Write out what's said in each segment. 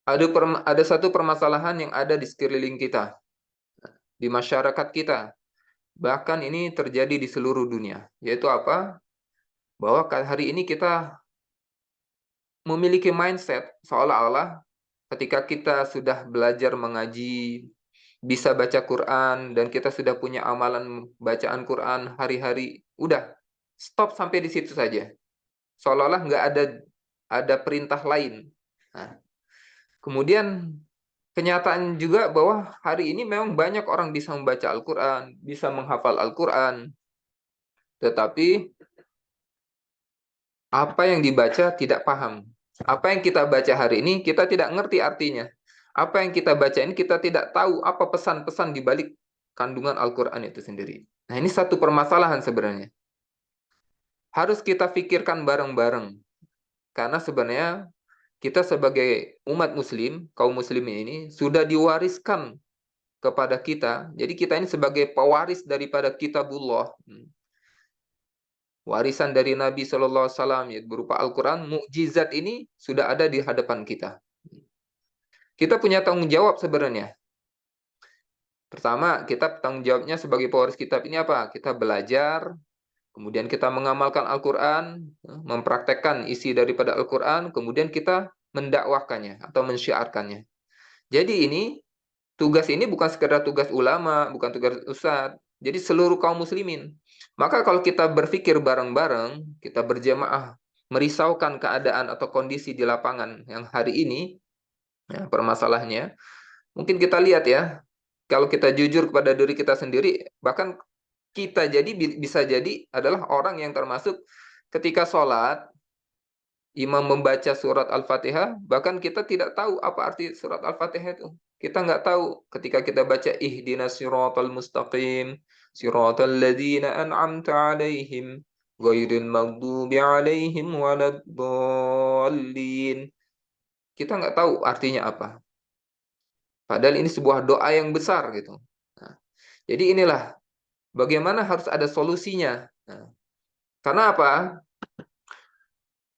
ada satu permasalahan yang ada di sekeliling kita, di masyarakat kita. Bahkan ini terjadi di seluruh dunia. Yaitu apa? Bahwa hari ini kita memiliki mindset seolah-olah ketika kita sudah belajar mengaji, bisa baca Quran, dan kita sudah punya amalan bacaan Quran hari-hari, udah stop sampai di situ saja. Seolah-olah nggak ada perintah lain. Nah, kemudian kenyataan juga bahwa hari ini memang banyak orang bisa membaca Al-Quran, bisa menghafal Al-Quran, tetapi apa yang dibaca tidak paham. Apa yang kita baca hari ini, kita tidak ngerti artinya. Apa yang kita baca ini, kita tidak tahu apa pesan-pesan di balik kandungan Al-Quran itu sendiri. Nah, ini satu permasalahan sebenarnya. Harus kita pikirkan bareng-bareng. Karena sebenarnya kita sebagai umat muslim, kaum muslimin ini, sudah diwariskan kepada kita. Jadi kita ini sebagai pewaris daripada kitabullah. Warisan dari Nabi Shallallahu Alaihi Wasallam berupa Al-Quran, mukjizat ini sudah ada di hadapan kita. Kita punya tanggung jawab sebenarnya. Pertama, kita tanggung jawabnya sebagai pewaris kitab ini apa? Kita belajar, kemudian kita mengamalkan Al-Quran, mempraktekkan isi daripada Al-Quran, kemudian kita mendakwahkannya atau mensyiarkannya. Jadi tugas ini bukan sekedar tugas ulama, bukan tugas ustadz. Jadi seluruh kaum muslimin. Maka kalau kita berpikir bareng-bareng, kita berjamaah, merisaukan keadaan atau kondisi di lapangan yang hari ini, ya, permasalahannya, mungkin kita lihat ya, kalau kita jujur kepada diri kita sendiri, bahkan kita bisa jadi adalah orang yang termasuk ketika sholat, imam membaca surat Al-Fatihah, bahkan kita tidak tahu apa arti surat Al-Fatihah itu. Kita nggak tahu ketika kita baca ihdinas siratal mustaqim, siratal ladzina an'amta alaihim, ghairil maghdubi alaihim waladdallin. Kita nggak tahu artinya apa. Padahal ini sebuah doa yang besar gitu. Nah, jadi inilah bagaimana harus ada solusinya. Nah, karena apa?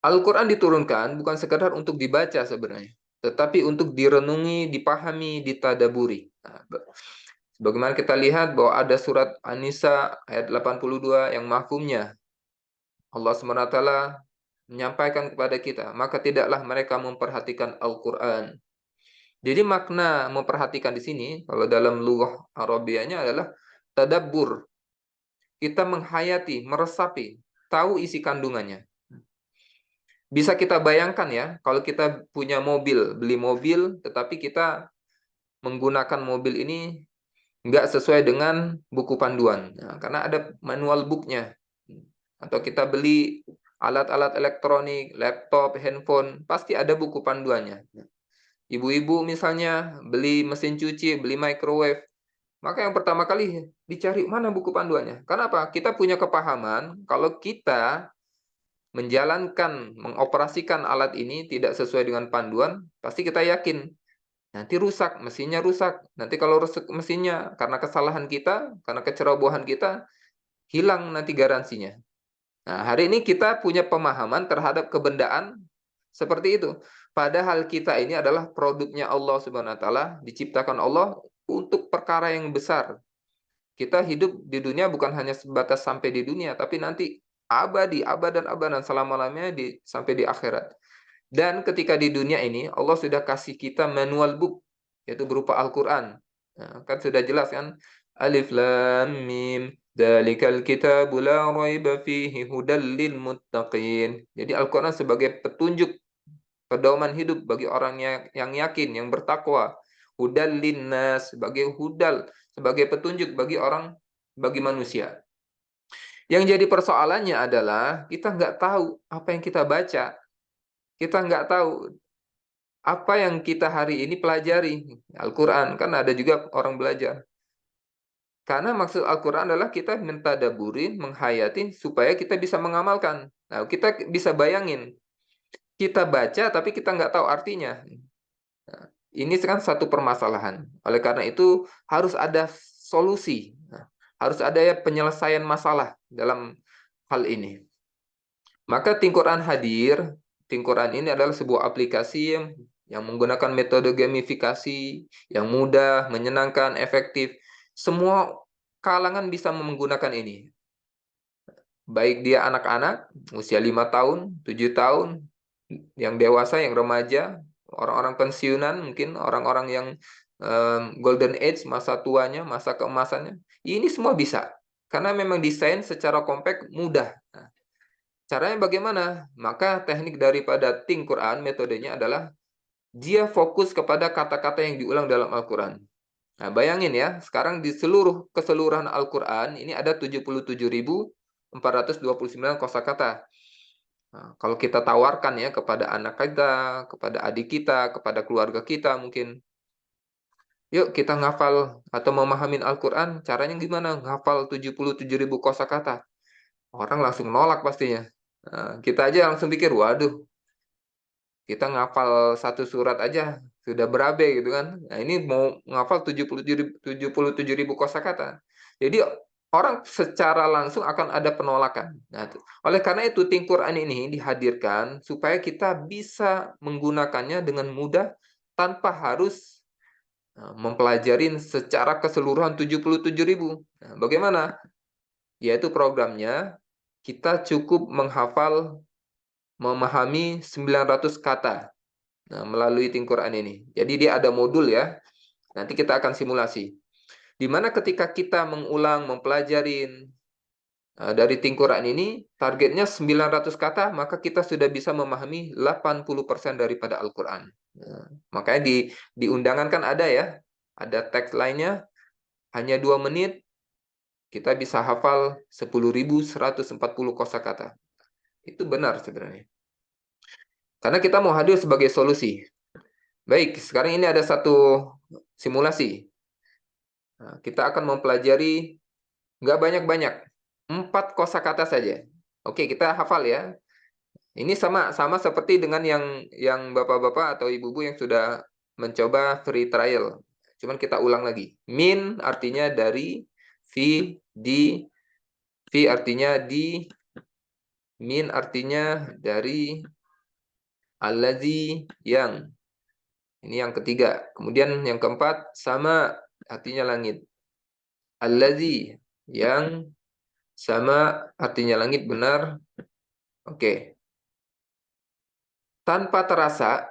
Al-Quran diturunkan bukan sekadar untuk dibaca sebenarnya, tetapi untuk direnungi, dipahami, ditadaburi. Nah, bagaimana kita lihat bahwa ada surat An-Nisa ayat 82 yang mafhumnya Allah SWT menyampaikan kepada kita, maka tidaklah mereka memperhatikan Al-Quran. Jadi makna memperhatikan di sini, kalau dalam lughah Arabianya adalah tadabbur. Kita menghayati, meresapi, tahu isi kandungannya. Bisa kita bayangkan ya, kalau kita punya mobil, beli mobil, tetapi kita menggunakan mobil ini nggak sesuai dengan buku panduan. Nah, karena ada manual booknya. Atau kita beli alat-alat elektronik, laptop, handphone, pasti ada buku panduannya. Ibu-ibu misalnya beli mesin cuci, beli microwave, maka yang pertama kali dicari mana buku panduannya. Karena apa? Kita punya kepahaman kalau kita menjalankan, mengoperasikan alat ini tidak sesuai dengan panduan, pasti kita yakin nanti rusak, mesinnya rusak. Nanti kalau rusak mesinnya karena kesalahan kita, karena kecerobohan kita, hilang nanti garansinya. Nah, hari ini kita punya pemahaman terhadap kebendaan seperti itu. Padahal kita ini adalah produknya Allah Subhanahu wa taala, diciptakan Allah untuk perkara yang besar. Kita hidup di dunia bukan hanya sebatas sampai di dunia, tapi nanti abadi, abad dan abadan selama-lamanya sampai di akhirat. Dan ketika di dunia ini, Allah sudah kasih kita manual book, yaitu berupa Al-Quran. Nah, kan sudah jelas kan? Alif Lam Mim, Dzalikal kitabu la raiba fihi hudal lil muttaqin. Jadi Al-Quran sebagai petunjuk, pedoman hidup bagi orang yang yakin, yang bertakwa. Hudal linnas, sebagai hudal, sebagai petunjuk bagi manusia. Yang jadi persoalannya adalah kita nggak tahu apa yang kita baca. Kita nggak tahu apa yang kita hari ini pelajari. Al-Quran, kan ada juga orang belajar. Karena maksud Al-Quran adalah kita mentadaburin, menghayati, supaya kita bisa mengamalkan. Nah, kita bisa bayangin. Kita baca, tapi kita nggak tahu artinya. Nah, ini kan satu permasalahan. Oleh karena itu, harus ada solusi. Nah, harus ada ya penyelesaian masalah dalam hal ini. Maka Ting Quran hadir. Ting Quran ini adalah sebuah aplikasi yang menggunakan metode gamifikasi, yang mudah, menyenangkan, efektif. Semua kalangan bisa menggunakan ini. Baik dia anak-anak, usia 5 tahun, 7 tahun, yang dewasa, yang remaja, orang-orang pensiunan, mungkin orang-orang yang golden age, masa tuanya, masa keemasannya. Ini semua bisa. Karena memang desain secara kompak mudah. Nah, caranya bagaimana? Maka teknik daripada Think Quran, metodenya adalah dia fokus kepada kata-kata yang diulang dalam Al-Quran. Nah, bayangin ya, sekarang di keseluruhan Al-Quran, ini ada 77.429 kosakata. Nah, kalau kita tawarkan ya kepada anak kita, kepada adik kita, kepada keluarga kita mungkin, yuk kita ngafal atau memahamin Al-Quran, caranya gimana? Ngafal 77.000 kosakata. Orang langsung nolak pastinya. Nah, kita aja langsung pikir, waduh, kita ngafal satu surat aja sudah berabe gitu kan. Nah, ini mau ngafal 77.000 kosakata. Jadi orang secara langsung akan ada penolakan. Nah, oleh karena itu Think Quran ini dihadirkan supaya kita bisa menggunakannya dengan mudah tanpa harus mempelajari secara keseluruhan 77.000. Nah, bagaimana? Yaitu programnya kita cukup menghafal memahami 900 kata. Nah, melalui Think Quran ini. Jadi dia ada modul ya. Nanti kita akan simulasi. Di mana ketika kita mengulang, mempelajarin dari Think Quran ini, targetnya 900 kata, maka kita sudah bisa memahami 80% daripada Al-Quran. Nah, makanya di undangan kan ada ya, ada teks lainnya, hanya 2 menit, kita bisa hafal 10.140 kosakata. Itu benar sebenarnya. Karena kita mau hadir sebagai solusi. Baik, sekarang ini ada satu simulasi. Nah, kita akan mempelajari nggak banyak-banyak, 4 kosakata saja. Oke, kita hafal ya. Ini sama seperti dengan yang bapak-bapak atau ibu-ibu yang sudah mencoba free trial. Cuman kita ulang lagi. Min artinya dari, V artinya di, min artinya dari, allazi yang. Ini yang ketiga. Kemudian yang keempat, sama artinya langit. Allazi yang, sama artinya langit, benar. Oke. Tanpa terasa,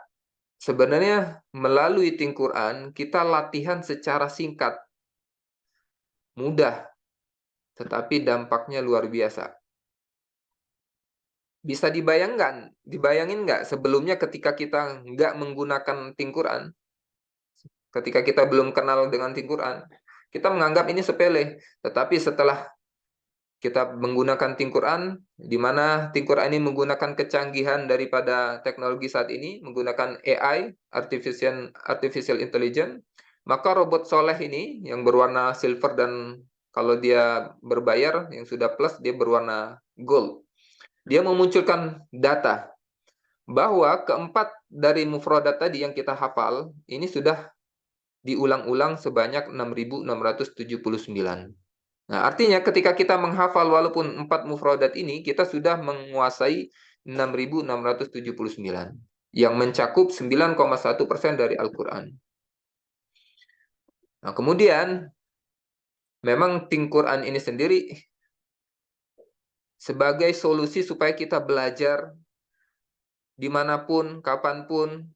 sebenarnya melalui Think Quran, kita latihan secara singkat. Mudah. Tetapi dampaknya luar biasa. Bisa dibayangin nggak sebelumnya ketika kita nggak menggunakan Think Quran, ketika kita belum kenal dengan Think Quran, kita menganggap ini sepele. Tetapi setelah kita menggunakan Think Quran, di mana Think Quran ini menggunakan kecanggihan daripada teknologi saat ini, menggunakan AI, Artificial Intelligence, maka robot soleh ini yang berwarna silver dan kalau dia berbayar, yang sudah plus, dia berwarna gold. Dia memunculkan data bahwa keempat dari mufradat tadi yang kita hafal, ini sudah diulang-ulang sebanyak 6.679. Nah, artinya ketika kita menghafal walaupun 4 mufradat ini, kita sudah menguasai 6.679 yang mencakup 9,1% dari Al-Quran. Nah, kemudian memang Think Quran ini sendiri sebagai solusi supaya kita belajar dimanapun, kapanpun,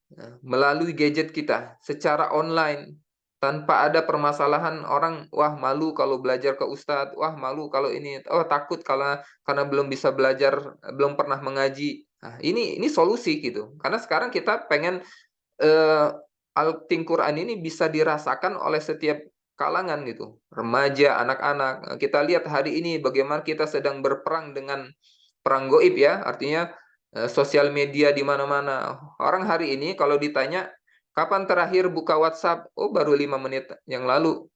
melalui gadget kita, secara online, tanpa ada permasalahan orang, wah malu kalau belajar ke Ustadz, wah malu kalau ini, oh takut karena belum bisa belajar, belum pernah mengaji. Nah, ini solusi gitu. Karena sekarang kita pengen Al-Think Quran ini bisa dirasakan oleh setiap kalangan gitu, remaja, anak-anak. Kita lihat hari ini bagaimana kita sedang berperang dengan perang goib ya, artinya sosial media di mana-mana. Orang hari ini kalau ditanya, kapan terakhir buka WhatsApp? Oh, baru 5 menit yang lalu.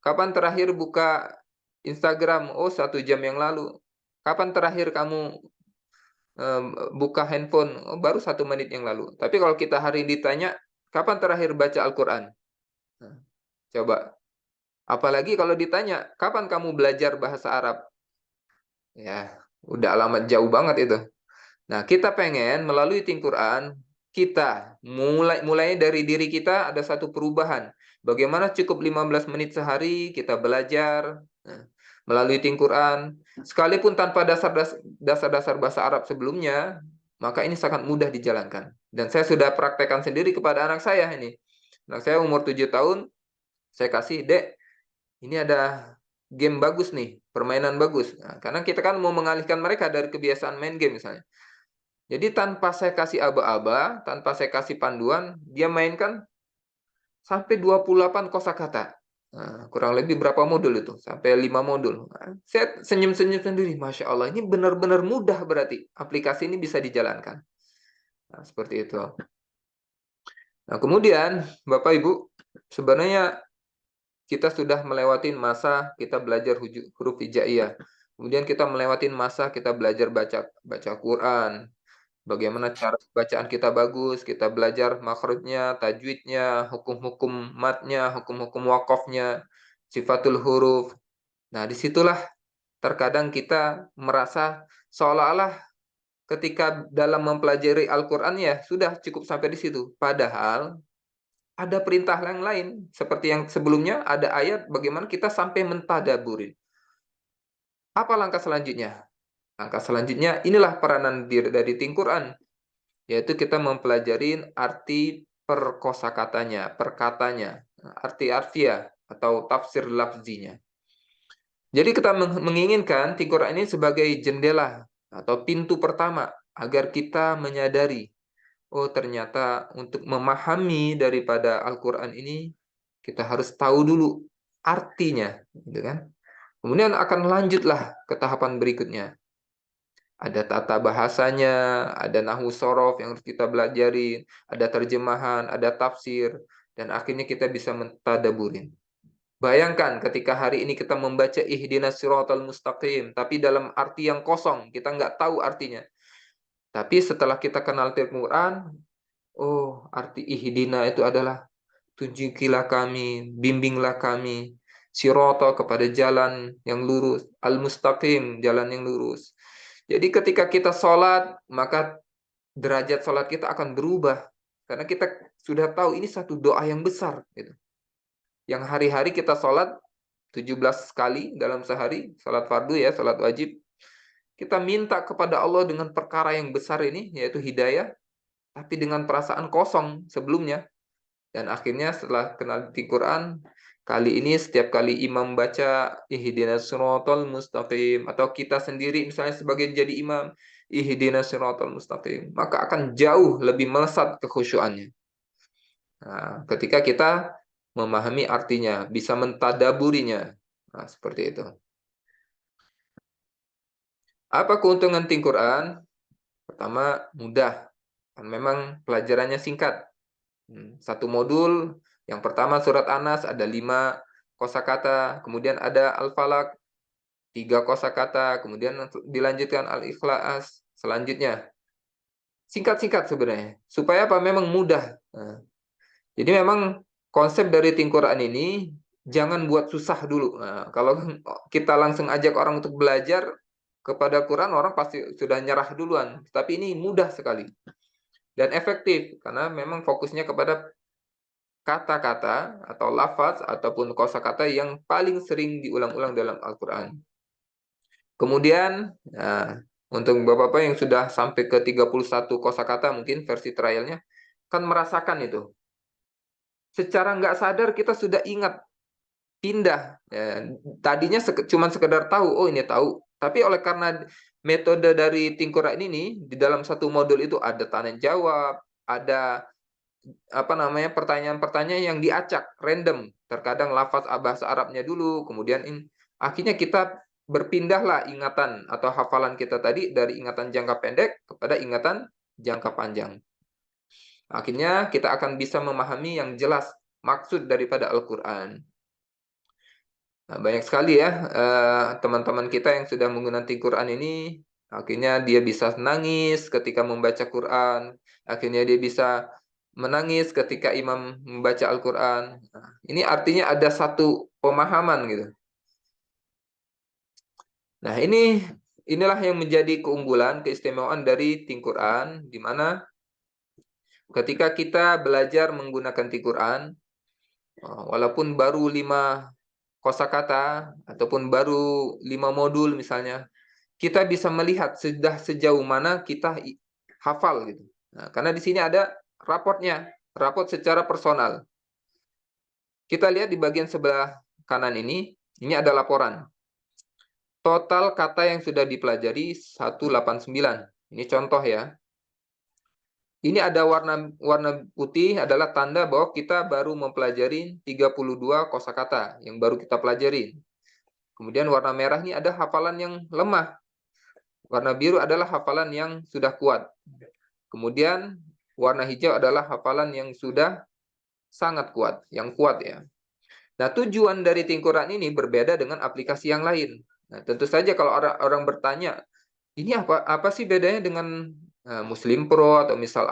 Kapan terakhir buka Instagram? Oh, 1 jam yang lalu. Kapan terakhir kamu buka handphone? Oh, baru 1 menit yang lalu. Tapi kalau kita hari ini ditanya, kapan terakhir baca Al-Quran? Nah, coba. Apalagi kalau ditanya, kapan kamu belajar bahasa Arab? Ya, udah alamat jauh banget itu. Nah, kita pengen melalui Think Quran, kita. Mulai dari diri kita ada satu perubahan. Bagaimana cukup 15 menit sehari kita belajar melalui Ting Quran, sekalipun tanpa dasar-dasar bahasa Arab sebelumnya, maka ini sangat mudah dijalankan. Dan saya sudah praktekkan sendiri kepada anak saya ini. Anak saya umur 7 tahun, saya kasih, "Dek, ini ada game bagus nih, permainan bagus." Nah, karena kita kan mau mengalihkan mereka dari kebiasaan main game misalnya. Jadi tanpa saya kasih aba-aba, tanpa saya kasih panduan, dia mainkan sampai 28 kosakata. Nah, kurang lebih berapa modul itu? Sampai 5 modul. Nah, saya senyum-senyum sendiri. Masya Allah, ini benar-benar mudah berarti. Aplikasi ini bisa dijalankan. Nah, seperti itu. Nah, kemudian, Bapak Ibu, sebenarnya kita sudah melewati masa kita belajar huruf hijaiyah. Kemudian kita melewati masa kita belajar baca Quran. Bagaimana cara bacaan kita bagus, kita belajar makhrajnya, tajwidnya, hukum-hukum matnya, hukum-hukum wakofnya, sifatul huruf. Nah, disitulah terkadang kita merasa seolah-olah ketika dalam mempelajari Al-Quran ya sudah cukup sampai di situ. Padahal ada perintah yang lain. Seperti yang sebelumnya ada ayat bagaimana kita sampai mentadaburin. Apa langkah selanjutnya? Langkah selanjutnya inilah peranan dari Ting Quran, yaitu kita mempelajari arti perkosakatanya, perkatanya, arti arfiah atau tafsir lafzinya. Jadi kita menginginkan Ting Quran ini sebagai jendela atau pintu pertama agar kita menyadari, oh ternyata untuk memahami daripada Al-Quran ini kita harus tahu dulu artinya, gitu kan? Kemudian akan lanjutlah ke tahapan berikutnya. Ada tata bahasanya, ada nahwu sorof yang harus kita belajarin, ada terjemahan, ada tafsir, dan akhirnya kita bisa mentadaburin. Bayangkan ketika hari ini kita membaca ihdinas siratal mustaqim, tapi dalam arti yang kosong, kita nggak tahu artinya. Tapi setelah kita kenal Al-Quran, oh arti ihdina itu adalah tunjukilah kami, bimbinglah kami, sirata kepada jalan yang lurus, al-mustaqim, jalan yang lurus. Jadi ketika kita sholat, maka derajat sholat kita akan berubah. Karena kita sudah tahu ini satu doa yang besar. Gitu. Yang hari-hari kita sholat 17 kali dalam sehari, sholat fardu ya, sholat wajib. Kita minta kepada Allah dengan perkara yang besar ini, yaitu hidayah, tapi dengan perasaan kosong sebelumnya. Dan akhirnya setelah kenal di Quran, kali ini setiap kali imam baca ihdinas siratal mustaqim atau kita sendiri misalnya sebagai jadi imam ihdinas siratal mustaqim, maka akan jauh lebih melesat kekhusyuannya. Nah, ketika kita memahami artinya, bisa mentadaburinya. Nah, seperti itu. Apa keuntungan Ting Quran? Pertama, mudah. Dan memang pelajarannya singkat. Satu modul, yang pertama surat Anas ada 5 kosakata, kemudian ada Al-Falaq 3 kosakata, kemudian dilanjutkan Al-Ikhlas selanjutnya. Singkat-singkat sebenarnya, supaya apa? Memang mudah. Nah, jadi memang konsep dari Ting Quran ini jangan buat susah dulu. Nah, kalau kita langsung ajak orang untuk belajar kepada Quran, orang pasti sudah nyerah duluan. Tapi ini mudah sekali dan efektif karena memang fokusnya kepada kata-kata atau lafaz ataupun kosakata yang paling sering diulang-ulang dalam Al-Quran. Kemudian, nah, untuk Bapak-Bapak yang sudah sampai ke 31 kosakata mungkin versi trialnya, kan merasakan itu. Secara nggak sadar kita sudah ingat, pindah. Ya, tadinya cuma sekedar tahu, oh ini tahu. Tapi oleh karena metode dari Ting Quran ini, di dalam satu modul itu ada tanya jawab, ada apa namanya pertanyaan-pertanyaan yang diacak random, terkadang lafaz bahasa Arabnya dulu, kemudian akhirnya kita berpindahlah ingatan atau hafalan kita tadi dari ingatan jangka pendek kepada ingatan jangka panjang. Akhirnya kita akan bisa memahami yang jelas maksud daripada Al-Quran. Nah, banyak sekali ya teman-teman kita yang sudah menggunakan Quran ini, akhirnya dia bisa nangis ketika membaca Quran, akhirnya dia bisa menangis ketika imam membaca Al-Quran. Nah, ini artinya ada satu pemahaman gitu. Nah, inilah yang menjadi keunggulan, keistimewaan dari Quran, di mana ketika kita belajar menggunakan Quran, walaupun baru 5 kosakata ataupun baru 5 modul misalnya, kita bisa melihat sudah sejauh mana kita hafal gitu. Nah, karena di sini ada raportnya, raport secara personal. Kita lihat di bagian sebelah kanan ini ada laporan. Total kata yang sudah dipelajari 189. Ini contoh ya. Ini ada warna putih adalah tanda bahwa kita baru mempelajari 32 kosakata yang baru kita pelajari. Kemudian warna merah ini ada hafalan yang lemah. Warna biru adalah hafalan yang sudah kuat. Kemudian warna hijau adalah hafalan yang sudah sangat kuat, yang kuat ya. Nah, tujuan dari Quran ini berbeda dengan aplikasi yang lain. Nah, tentu saja kalau orang bertanya, ini apa sih bedanya dengan Muslim Pro atau misal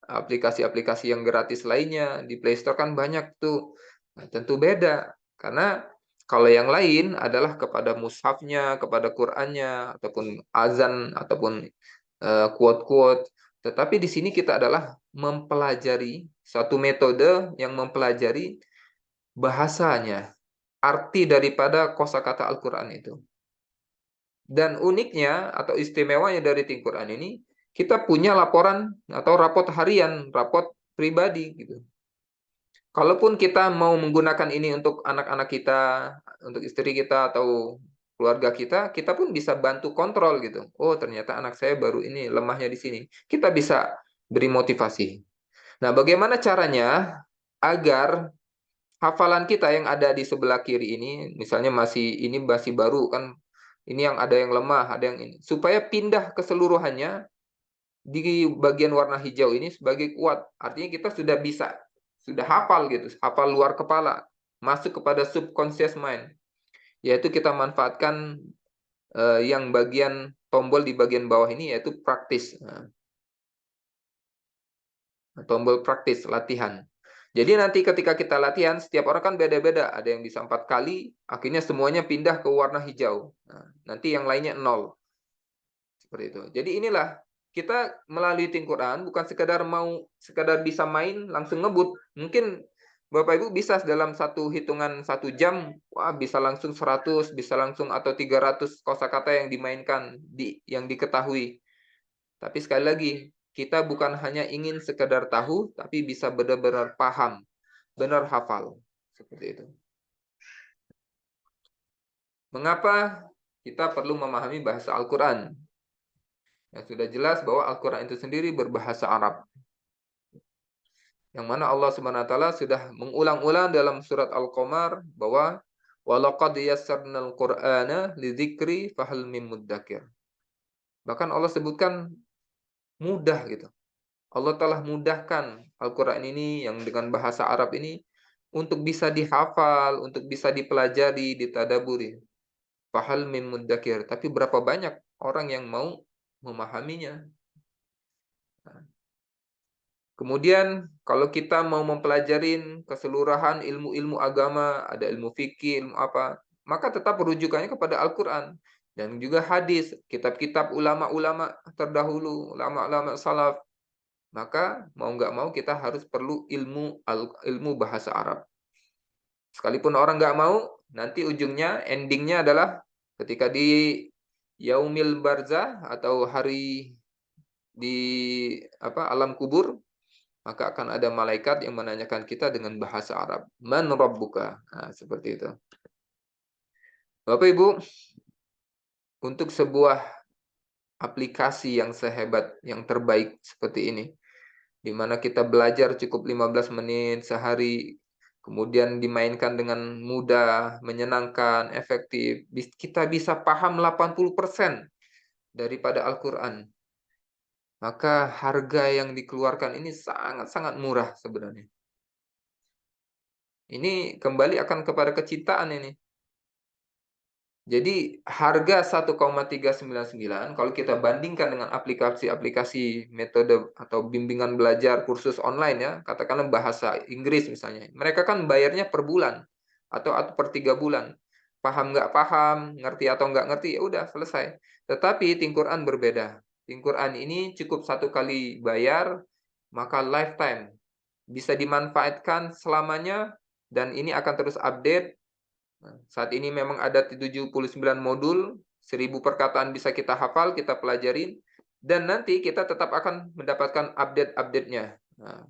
aplikasi-aplikasi yang gratis lainnya di Play Store kan banyak tuh. Nah, tentu beda karena kalau yang lain adalah kepada mushafnya, kepada Qur'annya, ataupun azan, ataupun quote-quote. Tetapi di sini kita adalah mempelajari satu metode yang mempelajari bahasanya, arti daripada kosakata Al-Quran itu. Dan uniknya atau istimewanya dari Quran ini, kita punya laporan atau rapot harian, rapot pribadi gitu. Kalaupun kita mau menggunakan ini untuk anak-anak kita, untuk istri kita atau keluarga kita, kita pun bisa bantu kontrol gitu. Oh, ternyata anak saya baru ini lemahnya di sini. Kita bisa beri motivasi. Nah, bagaimana caranya agar hafalan kita yang ada di sebelah kiri ini, misalnya masih baru kan, ini yang ada yang lemah, ada yang ini, supaya pindah keseluruhannya di bagian warna hijau ini sebagai kuat. Artinya kita sudah hafal gitu, hafal luar kepala, masuk kepada subconscious mind, yaitu kita manfaatkan yang bagian tombol di bagian bawah ini yaitu praktis. Nah, tombol praktis latihan. Jadi nanti ketika kita latihan, setiap orang kan beda-beda. Ada yang bisa 4 kali, akhirnya semuanya pindah ke warna hijau. Nah, nanti yang lainnya 0. Seperti itu. Jadi inilah kita melalui Quran bukan sekedar bisa main langsung ngebut. Mungkin Bapak Ibu bisa dalam satu hitungan 1 jam, wah bisa langsung 100, bisa langsung atau 300 kosakata yang dimainkan, yang diketahui. Tapi sekali lagi, kita bukan hanya ingin sekedar tahu, tapi bisa benar-benar paham, benar hafal. Seperti itu. Mengapa kita perlu memahami bahasa Al-Quran? Yang sudah jelas bahwa Al-Quran itu sendiri berbahasa Arab. Yang mana Allah SWT sudah mengulang-ulang dalam surat Al-Qamar bahwa walaqad yassarnal Qur'ana lidzikri fahal mim muddakir. Bahkan Allah sebutkan mudah gitu. Allah telah mudahkan Al-Quran ini yang dengan bahasa Arab ini untuk bisa dihafal, untuk bisa dipelajari, ditadaburi. Fahal mim muddakir. Tapi berapa banyak orang yang mau memahaminya? Kemudian kalau kita mau mempelajari keseluruhan ilmu-ilmu agama, ada ilmu fikih, ilmu apa, maka tetap rujukannya kepada Al-Quran. Dan juga hadis, kitab-kitab ulama-ulama terdahulu, ulama-ulama salaf. Maka mau nggak mau kita harus perlu ilmu bahasa Arab. Sekalipun orang nggak mau, nanti ujungnya, endingnya adalah ketika di Yaumil Barzah atau hari di alam kubur, maka akan ada malaikat yang menanyakan kita dengan bahasa Arab. Man rabbuka? Nah, seperti itu. Bapak Ibu, untuk sebuah aplikasi yang sehebat, yang terbaik seperti ini, di mana kita belajar cukup 15 menit sehari, kemudian dimainkan dengan mudah, menyenangkan, efektif, kita bisa paham 80% daripada Al-Quran. Maka harga yang dikeluarkan ini sangat-sangat murah sebenarnya. Ini kembali akan kepada kecintaan ini. Jadi harga 1,399 kalau kita bandingkan dengan aplikasi-aplikasi metode atau bimbingan belajar kursus online ya, katakanlah bahasa Inggris misalnya. Mereka kan bayarnya per bulan atau per 3 bulan. Paham nggak paham, ngerti atau nggak ngerti, ya udah selesai. Tetapi Quran berbeda. Think Quran ini cukup 1 kali bayar, maka lifetime. Bisa dimanfaatkan selamanya, dan ini akan terus update. Nah, saat ini memang ada 79 modul, 1000 perkataan bisa kita hafal, kita pelajarin, dan nanti kita tetap akan mendapatkan update-update-nya. Nah,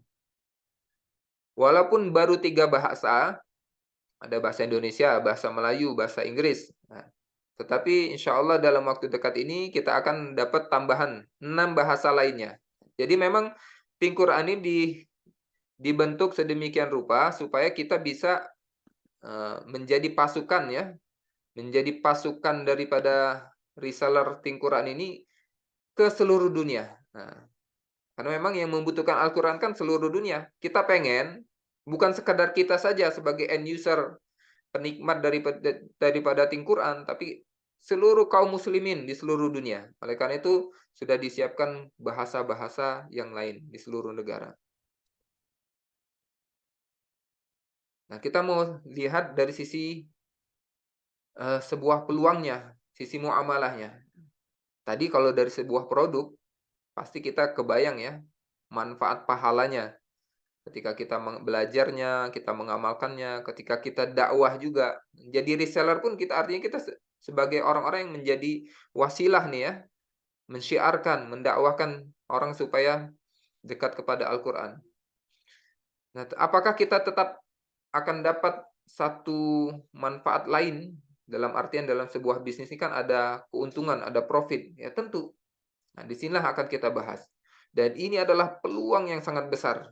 walaupun baru 3 bahasa, ada bahasa Indonesia, bahasa Melayu, bahasa Inggris. Nah, tetapi insya Allah dalam waktu dekat ini kita akan dapat tambahan 6 bahasa lainnya. Jadi memang Think Quran ini dibentuk sedemikian rupa supaya kita bisa menjadi pasukan ya, menjadi pasukan daripada reseller Think Quran ini ke seluruh dunia. Nah, karena memang yang membutuhkan Al-Quran kan seluruh dunia. Kita pengen bukan sekadar kita saja sebagai end user, penikmat daripada Think Quran, tapi seluruh kaum muslimin di seluruh dunia. Oleh karena itu sudah disiapkan bahasa-bahasa yang lain di seluruh negara. Nah, kita mau lihat dari sisi sebuah peluangnya, sisi muamalahnya. Tadi kalau dari sebuah produk, pasti kita kebayang ya, manfaat pahalanya. Ketika kita belajarnya, kita mengamalkannya, ketika kita dakwah juga. Jadi reseller pun kita artinya kita sebagai orang-orang yang menjadi wasilah nih ya, mensyiarkan, mendakwahkan orang supaya dekat kepada Al-Quran. Nah, apakah kita tetap akan dapat satu manfaat lain, dalam artian dalam sebuah bisnis ini kan ada keuntungan, ada profit, ya tentu. Nah, disinilah akan kita bahas. Dan ini adalah peluang yang sangat besar.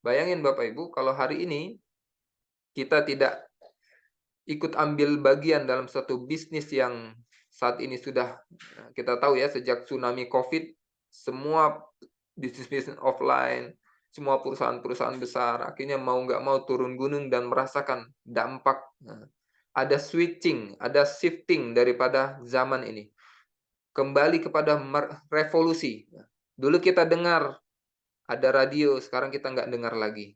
Bayangin Bapak Ibu, kalau hari ini kita tidak ikut ambil bagian dalam satu bisnis yang saat ini sudah kita tahu ya, sejak tsunami COVID, semua bisnis-bisnis offline, semua perusahaan-perusahaan besar akhirnya mau nggak mau turun gunung dan merasakan dampak. Nah, ada switching, ada shifting daripada zaman ini. Kembali kepada revolusi. Dulu kita dengar ada radio, sekarang kita nggak dengar lagi.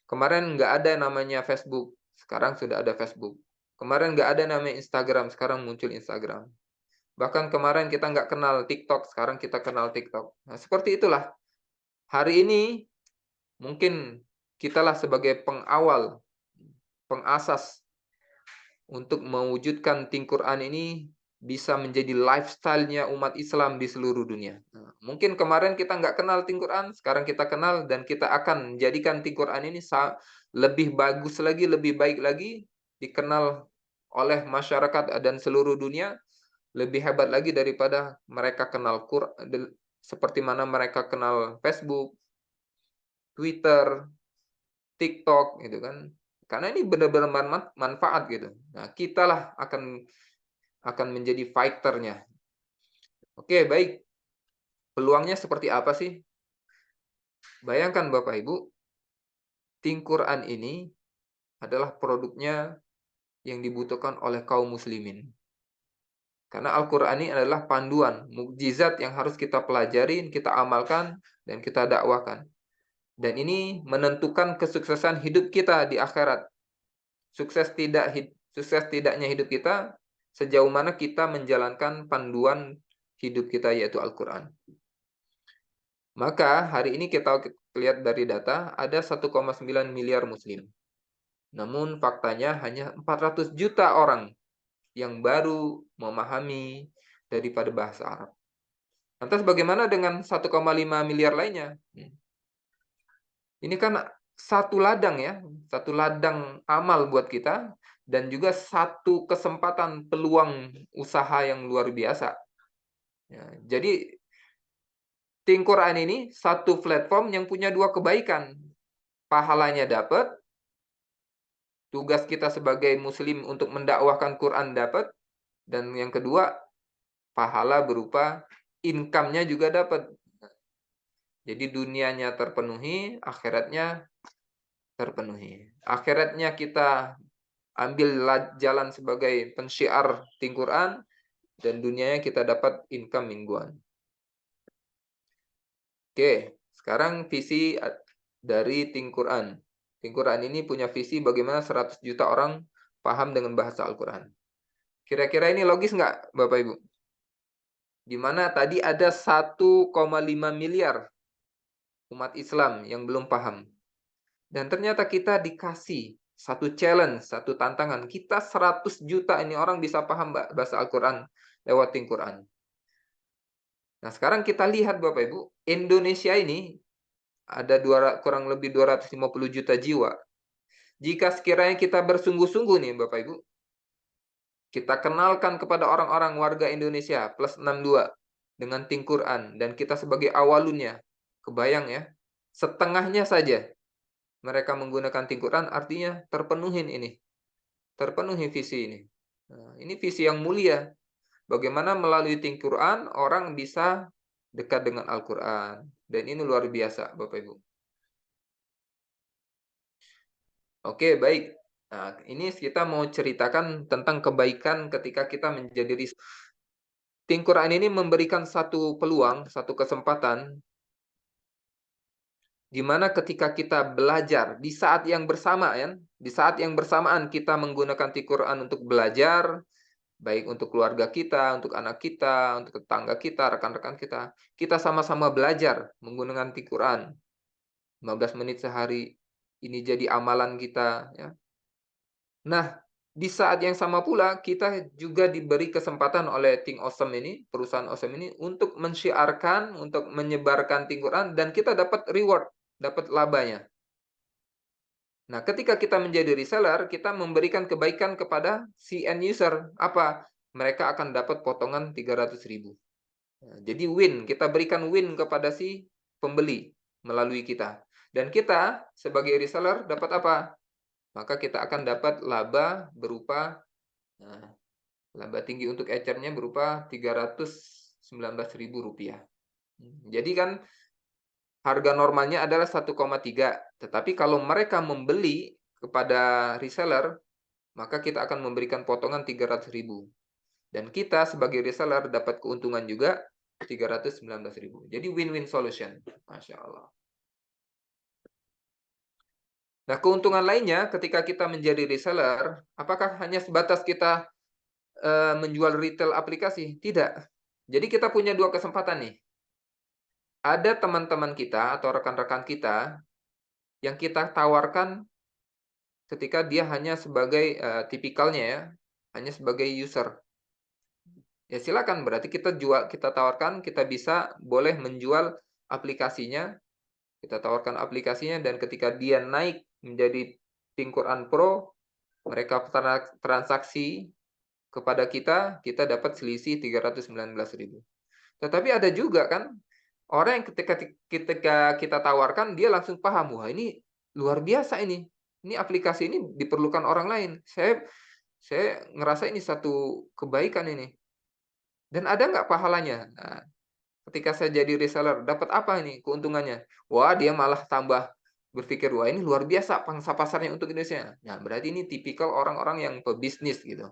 Kemarin nggak ada namanya Facebook, sekarang sudah ada Facebook. Kemarin nggak ada namanya Instagram, sekarang muncul Instagram. Bahkan kemarin kita nggak kenal TikTok, sekarang kita kenal TikTok. Nah, seperti itulah. Hari ini mungkin kitalah sebagai pengawal, pengasas untuk mewujudkan Think Quran ini bisa menjadi lifestyle-nya umat Islam di seluruh dunia. Nah, mungkin kemarin kita nggak kenal Think Quran, sekarang kita kenal dan kita akan menjadikan Think Quran ini lebih bagus lagi, lebih baik lagi, dikenal oleh masyarakat dan seluruh dunia, lebih hebat lagi daripada mereka kenal Quran, seperti mana mereka kenal Facebook, Twitter, TikTok gitu kan. Karena ini benar-benar manfaat gitu. Nah, kitalah akan menjadi fighter-nya. Oke, baik. Peluangnya seperti apa sih? Bayangkan Bapak Ibu, Think Quran ini adalah produknya yang dibutuhkan oleh kaum muslimin. Karena Al-Quran ini adalah panduan, mukjizat yang harus kita pelajarin, kita amalkan, dan kita dakwakan. Dan ini menentukan kesuksesan hidup kita di akhirat. Sukses tidaknya hidup kita, sejauh mana kita menjalankan panduan hidup kita, yaitu Al-Quran. Maka hari ini kita lihat dari data, ada 1,9 miliar muslim. Namun faktanya hanya 400 juta orang yang baru memahami daripada bahasa Arab. Lantas bagaimana dengan 1,5 miliar lainnya? Ini kan satu ladang ya, satu ladang amal buat kita, dan juga satu kesempatan peluang usaha yang luar biasa. Ya, jadi Think Quran ini satu platform yang punya dua kebaikan. Pahalanya dapat, tugas kita sebagai muslim untuk mendakwahkan Quran dapat, dan yang kedua, pahala berupa income-nya juga dapat. Jadi dunianya terpenuhi, akhiratnya terpenuhi. Akhiratnya kita ambil jalan sebagai pensyiar Think Quran, dan dunianya kita dapat income mingguan. Oke, sekarang visi dari Think Quran. Think Quran ini punya visi bagaimana 100 juta orang paham dengan bahasa Al-Quran. Kira-kira ini logis nggak, Bapak Ibu? di mana tadi ada 1,5 miliar umat Islam yang belum paham. Dan ternyata kita dikasih satu challenge, satu tantangan. Kita 100 juta ini orang bisa paham bahasa Al-Quran lewat Quran. Nah, sekarang kita lihat Bapak Ibu, Indonesia ini ada kurang lebih 250 juta jiwa. Jika sekiranya kita bersungguh-sungguh nih Bapak Ibu, kita kenalkan kepada orang-orang warga Indonesia plus 62 dengan Quran dan kita sebagai awalunnya. Kebayang ya, setengahnya saja mereka menggunakan Quran, artinya terpenuhin ini. Terpenuhi visi ini. Nah, ini visi yang mulia. Bagaimana melalui Quran orang bisa dekat dengan Al-Quran. Dan ini luar biasa, Bapak Ibu. Oke, baik. Nah, ini kita mau ceritakan tentang kebaikan ketika kita menjadi Quran ini memberikan satu peluang, satu kesempatan, di mana ketika kita belajar di saat yang bersamaan, di saat yang bersamaan kita menggunakan Quran untuk belajar, baik untuk keluarga kita, untuk anak kita, untuk tetangga kita, rekan-rekan kita. Kita sama-sama belajar menggunakan Quran. 15 menit sehari. Ini jadi amalan kita. Ya. Nah, di saat yang sama pula, kita juga diberi kesempatan oleh Think Awesome ini, perusahaan Awesome ini, untuk mensyiarkan, untuk menyebarkan Quran, dan kita dapat reward, dapat labanya. Nah, ketika kita menjadi reseller, kita memberikan kebaikan kepada si end user. Apa? Mereka akan dapat potongan 300.000. Nah, jadi win, kita berikan win kepada si pembeli melalui kita. Dan kita sebagai reseller dapat apa? Maka kita akan dapat laba berupa, nah, laba tinggi untuk ecernya berupa 319.000 rupiah. Jadi kan harga normalnya adalah 1,3. Tetapi kalau mereka membeli kepada reseller, maka kita akan memberikan potongan 300.000. Dan kita sebagai reseller dapat keuntungan juga 319.000. Jadi win-win solution. Masya Allah. Nah, keuntungan lainnya ketika kita menjadi reseller, apakah hanya sebatas kita menjual retail aplikasi? Tidak. Jadi kita punya dua kesempatan nih. Ada teman-teman kita atau rekan-rekan kita yang kita tawarkan ketika dia hanya sebagai tipikalnya ya, hanya sebagai user. Ya silakan, berarti kita tawarkan, kita bisa boleh menjual aplikasinya, kita tawarkan aplikasinya, dan ketika dia naik menjadi Quran Pro, mereka transaksi kepada kita dapat selisih 319.000. Tetapi ada juga kan orang yang ketika kita tawarkan, dia langsung paham, wah ini luar biasa ini aplikasi ini diperlukan orang lain. Saya ngerasa ini satu kebaikan ini. Dan ada nggak pahalanya? Nah, ketika saya jadi reseller, dapat apa ini keuntungannya? Wah, dia malah tambah berpikir, wah ini luar biasa pangsa pasarnya untuk Indonesia. Nah, berarti ini tipikal orang-orang yang pebisnis gitu.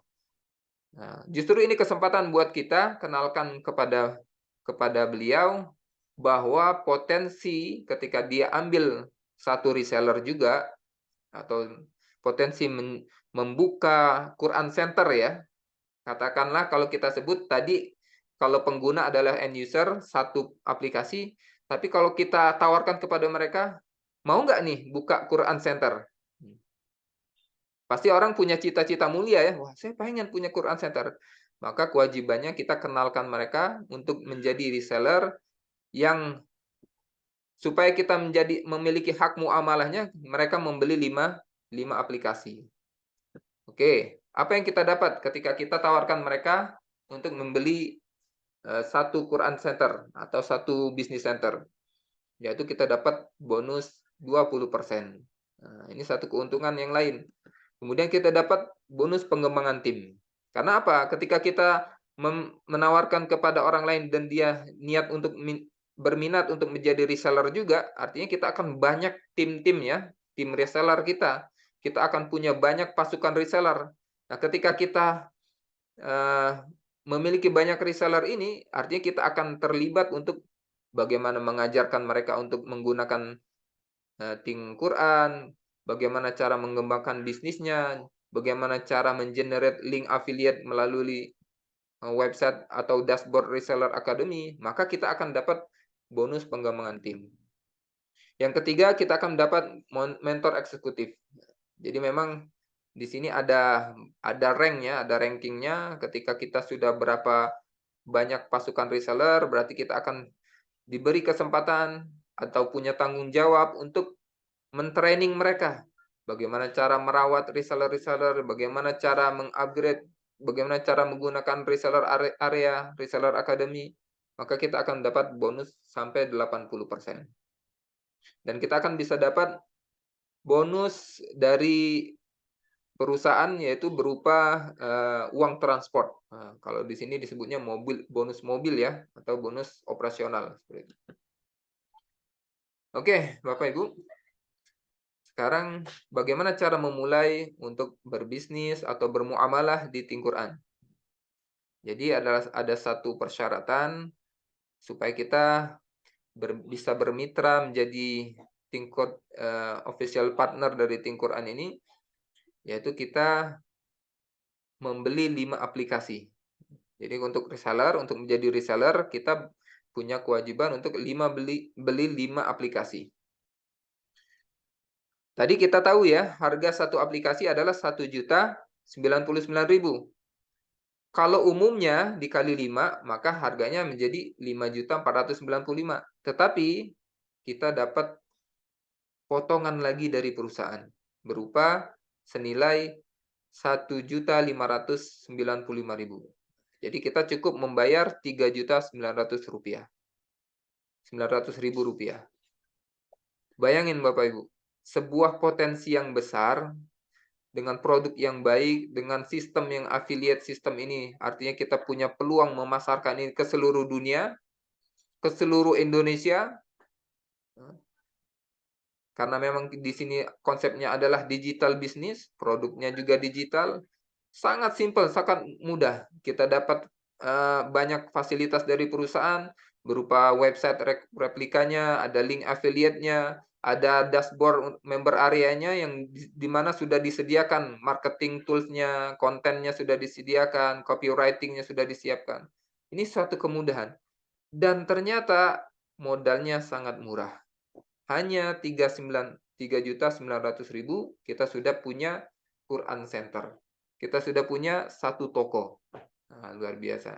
Nah, justru ini kesempatan buat kita kenalkan kepada beliau bahwa potensi ketika dia ambil satu reseller juga, atau potensi membuka Quran Center ya. Katakanlah kalau kita sebut tadi, kalau pengguna adalah end user, satu aplikasi, tapi kalau kita tawarkan kepada mereka, mau nggak nih buka Quran Center? Pasti orang punya cita-cita mulia ya, wah saya pengen punya Quran Center. Maka kewajibannya kita kenalkan mereka untuk menjadi reseller yang supaya kita memiliki hak muamalahnya, mereka membeli 5 aplikasi. Oke, apa yang kita dapat ketika kita tawarkan mereka untuk membeli satu Quran Center atau satu business center, yaitu kita dapat bonus 20%. Nah, ini satu keuntungan yang lain. Kemudian kita dapat bonus pengembangan tim. Karena apa? Ketika kita menawarkan kepada orang lain dan dia niat untuk berminat untuk menjadi reseller juga, artinya kita akan banyak tim-tim ya, tim reseller kita. Kita akan punya banyak pasukan reseller. Nah, ketika kita memiliki banyak reseller ini, artinya kita akan terlibat untuk bagaimana mengajarkan mereka untuk menggunakan Quran, bagaimana cara mengembangkan bisnisnya, bagaimana cara mengenerate link affiliate melalui website atau dashboard Reseller Academy, maka kita akan dapat bonus pengembangan tim. Yang ketiga, kita akan dapat mentor eksekutif. Jadi memang di sini ada rank-nya, ada rankingnya. Ketika kita sudah berapa banyak pasukan reseller, berarti kita akan diberi kesempatan atau punya tanggung jawab untuk mentraining mereka. Bagaimana cara merawat reseller-reseller, bagaimana cara mengupgrade, bagaimana cara menggunakan reseller area, reseller academy, maka kita akan dapat bonus sampai 80%. Dan kita akan bisa dapat bonus dari perusahaan, yaitu berupa uang transport. Nah, kalau di sini disebutnya bonus mobil ya, atau bonus operasional seperti itu. Oke, Bapak Ibu. Sekarang bagaimana cara memulai untuk berbisnis atau bermuamalah di Think Quran? Jadi ada satu persyaratan supaya kita bisa bermitra menjadi official partner dari Think Quran ini, yaitu kita membeli 5 aplikasi. Jadi untuk menjadi reseller, kita punya kewajiban untuk beli 5 aplikasi. Tadi kita tahu ya, harga satu aplikasi adalah 1.099.000. Kalau umumnya dikali 5, maka harganya menjadi 5.495.000. Tetapi kita dapat potongan lagi dari perusahaan berupa senilai 1.595.000. Jadi kita cukup membayar 3.900.000 rupiah. Bayangin Bapak Ibu, sebuah potensi yang besar dengan produk yang baik, dengan sistem yang affiliate sistem ini, artinya kita punya peluang memasarkan ini ke seluruh dunia, ke seluruh Indonesia. Karena memang di sini konsepnya adalah digital bisnis, produknya juga digital. Sangat simpel, sangat mudah. Kita dapat banyak fasilitas dari perusahaan berupa website replikanya, ada link affiliate-nya, ada dashboard member area-nya yang di mana sudah disediakan marketing tools-nya, kontennya sudah disediakan, copywriting-nya sudah disiapkan. Ini suatu kemudahan. Dan ternyata modalnya sangat murah. Hanya 3.900.000 kita sudah punya Quran Center. Kita sudah punya satu toko. Nah, luar biasa.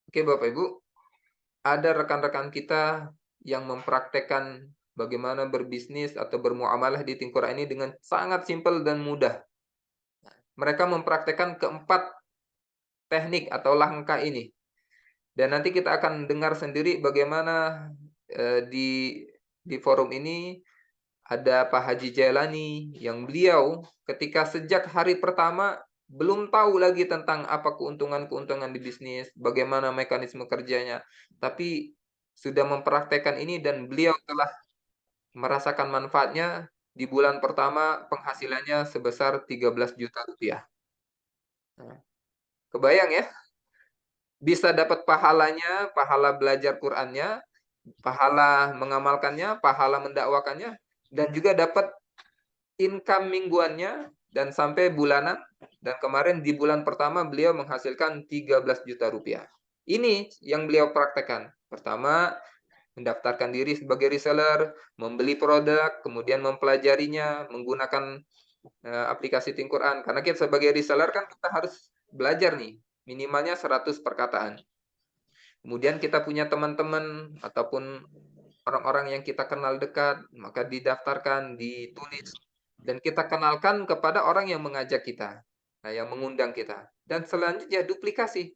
Oke Bapak Ibu, ada rekan-rekan kita yang mempraktekkan bagaimana berbisnis atau bermuamalah di Think Quran ini dengan sangat simpel dan mudah. Mereka mempraktekkan keempat teknik atau langkah ini. Dan nanti kita akan dengar sendiri bagaimana di forum ini ada Pak Haji Jailani yang beliau ketika sejak hari pertama belum tahu lagi tentang apa keuntungan-keuntungan di bisnis, bagaimana mekanisme kerjanya, tapi sudah mempraktekkan ini dan beliau telah merasakan manfaatnya. Di bulan pertama penghasilannya sebesar 13 juta rupiah. Nah, kebayang ya? Bisa dapat pahalanya, pahala belajar Qur'annya, pahala mengamalkannya, pahala mendakwakannya, dan juga dapat income mingguannya dan sampai bulanan. Dan kemarin di bulan pertama beliau menghasilkan 13 juta rupiah. Ini yang beliau praktekkan. Pertama, mendaftarkan diri sebagai reseller, membeli produk, kemudian mempelajarinya, menggunakan aplikasi Think Quran. Karena kita sebagai reseller kan kita harus belajar nih, minimalnya 100 perkataan. Kemudian kita punya teman-teman ataupun orang-orang yang kita kenal dekat, maka didaftarkan, ditulis, dan kita kenalkan kepada orang yang mengajak kita, nah, yang mengundang kita. Dan selanjutnya duplikasi.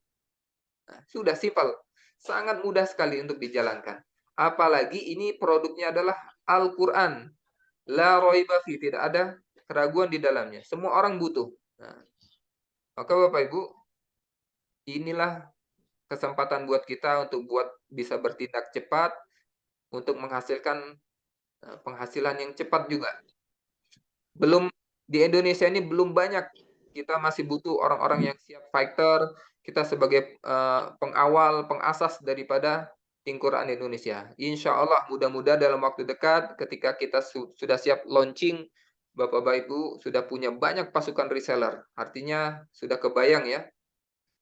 Nah, sudah simpel, sangat mudah sekali untuk dijalankan. Apalagi ini produknya adalah Al-Quran. La roiba fi, tidak ada keraguan di dalamnya. Semua orang butuh. Nah, maka Bapak Ibu, inilah kesempatan buat kita untuk bisa bertindak cepat untuk menghasilkan penghasilan yang cepat juga. Di Indonesia ini belum banyak. Kita masih butuh orang-orang yang siap fighter. Kita sebagai pengawal, pengasas daripada Think Quran Indonesia. Insya Allah mudah-mudahan dalam waktu dekat ketika kita sudah siap launching, Bapak-bapak Ibu sudah punya banyak pasukan reseller. Artinya sudah kebayang ya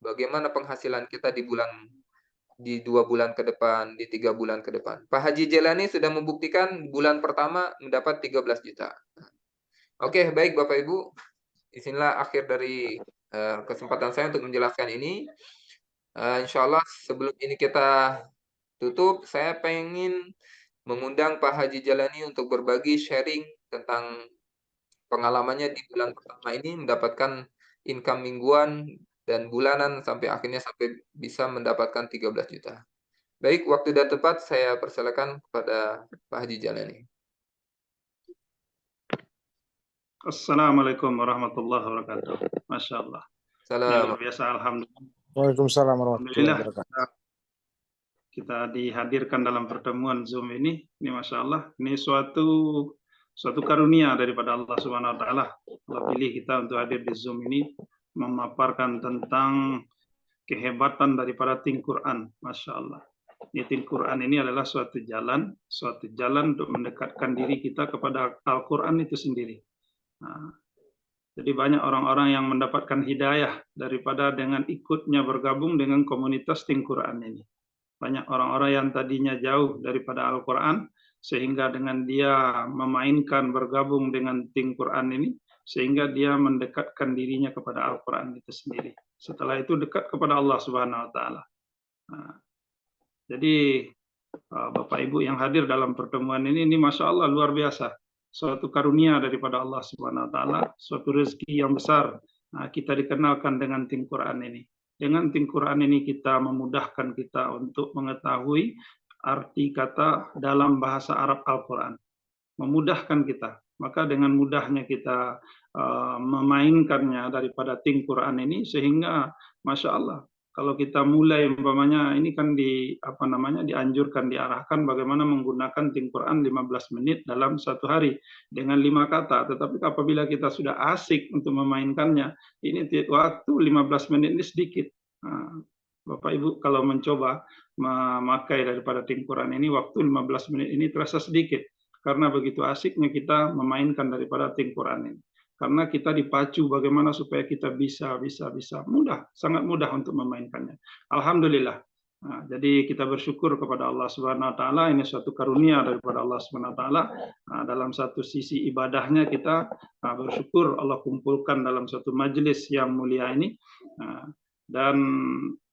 bagaimana penghasilan kita di 2 bulan ke depan, di 3 bulan ke depan. Pak Haji Jelani sudah membuktikan bulan pertama mendapat 13 juta. Oke, baik Bapak Ibu. Disinilah akhir dari kesempatan saya untuk menjelaskan ini. Insya Allah sebelum ini kita tutup, saya pengen mengundang Pak Haji Jalani untuk berbagi sharing tentang pengalamannya di bulan pertama ini mendapatkan income mingguan dan bulanan sampai akhirnya sampai bisa mendapatkan 13 juta. Baik, waktu dan tepat saya persilakan kepada Pak Haji Jalani. Assalamualaikum warahmatullahi wabarakatuh. Masya Allah. Salam. Luar biasa, alhamdulillah. Waalaikumsalam warahmatullahi wabarakatuh. Kita dihadirkan dalam pertemuan Zoom ini Masya Allah, ini suatu karunia daripada Allah Subhanahu Wa Taala. Allah pilih kita untuk hadir di Zoom ini, memaparkan tentang kehebatan daripada Tim Quran. Masya Allah. Tim Quran ini adalah suatu jalan untuk mendekatkan diri kita kepada Al-Quran itu sendiri. Nah, jadi banyak orang-orang yang mendapatkan hidayah daripada dengan ikutnya bergabung dengan komunitas Tim Quran ini. Banyak orang-orang yang tadinya jauh daripada Al-Quran, sehingga dengan dia memainkan bergabung dengan Tim Quran ini, sehingga dia mendekatkan dirinya kepada Al-Quran itu sendiri. Setelah itu dekat kepada Allah Subhanahu Wa Taala. Nah, jadi Bapak Ibu yang hadir dalam pertemuan ini Masya Allah luar biasa. Suatu karunia daripada Allah Subhanahu Wa Taala, suatu rezeki yang besar. Nah, kita dikenalkan dengan Tim Quran ini. Dengan Tim Quran ini kita memudahkan kita untuk mengetahui arti kata dalam bahasa Arab Al-Quran. Memudahkan kita. Maka dengan mudahnya kita memainkannya daripada Tim Quran ini, sehingga Masya Allah, kalau kita mulai umpamanya ini kan dianjurkan, diarahkan bagaimana menggunakan Tim Quran 15 menit dalam satu hari dengan 5 kata. Tetapi apabila kita sudah asik untuk memainkannya, ini waktu 15 menit ini sedikit. Nah, Bapak Ibu kalau mencoba memakai daripada Tim Quran ini, waktu 15 menit ini terasa sedikit. Karena begitu asiknya kita memainkan daripada Tim Quran ini. Karena kita dipacu bagaimana supaya kita bisa mudah, sangat mudah untuk memainkannya. Alhamdulillah. Nah, jadi kita bersyukur kepada Allah Subhanahu Wa Taala, ini suatu karunia daripada Allah Subhanahu Wa Taala. Nah, dalam satu sisi ibadahnya kita bersyukur Allah kumpulkan dalam satu majelis yang mulia ini. Nah, dan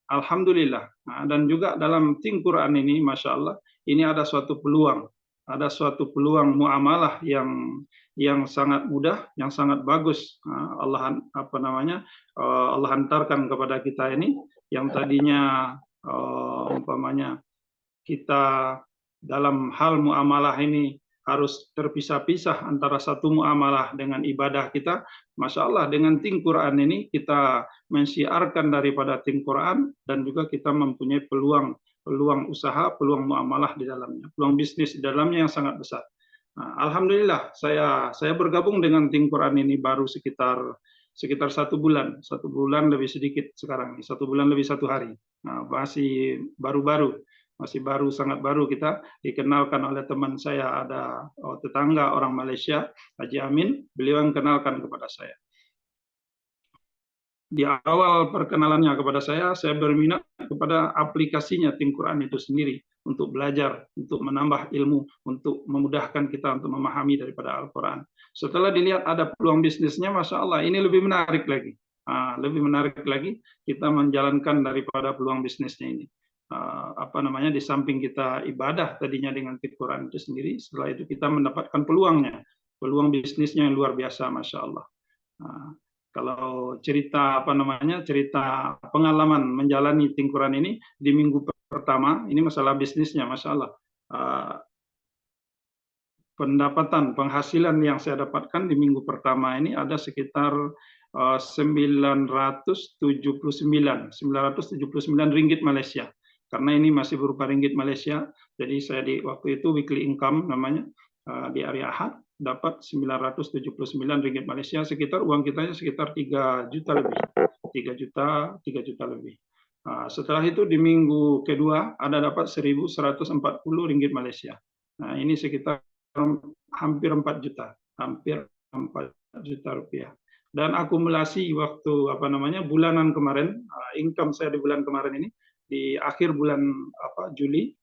alhamdulillah. Nah, dan juga dalam Tim Quran ini, Masya Allah, ini ada suatu peluang. Ada suatu peluang muamalah yang sangat mudah, yang sangat bagus. Allah Allah hantarkan kepada kita ini, yang tadinya umpamanya kita dalam hal muamalah ini harus terpisah-pisah antara satu muamalah dengan ibadah kita. Masya Allah, dengan Tim Quran ini kita mensiarkan daripada Tim Quran, dan juga kita mempunyai peluang usaha, peluang muamalah di dalamnya, peluang bisnis di dalamnya yang sangat besar. Nah, alhamdulillah saya bergabung dengan Tim Quran ini baru sekitar 1 bulan, 1 bulan lebih sedikit sekarang, 1 bulan lebih 1 hari. Nah, masih baru, sangat baru. Kita dikenalkan oleh teman saya, ada tetangga orang Malaysia, Haji Amin, beliau yang kenalkan kepada saya. Di awal perkenalannya kepada saya berminat kepada aplikasinya Tim Quran itu sendiri, untuk belajar, untuk menambah ilmu, untuk memudahkan kita untuk memahami daripada Al-Quran. Setelah dilihat ada peluang bisnisnya, Masya Allah, ini lebih menarik lagi. Lebih menarik lagi kita menjalankan daripada peluang bisnisnya ini. Di samping kita ibadah tadinya dengan Tim Quran itu sendiri, setelah itu kita mendapatkan peluang bisnisnya yang luar biasa, Masya Allah. Kalau cerita cerita pengalaman menjalani Tim Quran ini di minggu pertama, ini masalah bisnisnya, Masya Allah. Penghasilan yang saya dapatkan di minggu pertama ini ada sekitar 979 ringgit Malaysia. Karena ini masih berupa ringgit Malaysia, jadi saya di waktu itu weekly income namanya, di hari Ahad dapat 979 ringgit Malaysia, sekitar uang kitanya sekitar 3 juta lebih. 3 juta lebih. Setelah itu di minggu kedua ada dapat 1.140 ringgit Malaysia. Nah, ini sekitar hampir 4 juta. Hampir juta rupiah. Dan akumulasi waktu bulanan kemarin, income saya di bulan kemarin ini di akhir bulan Juli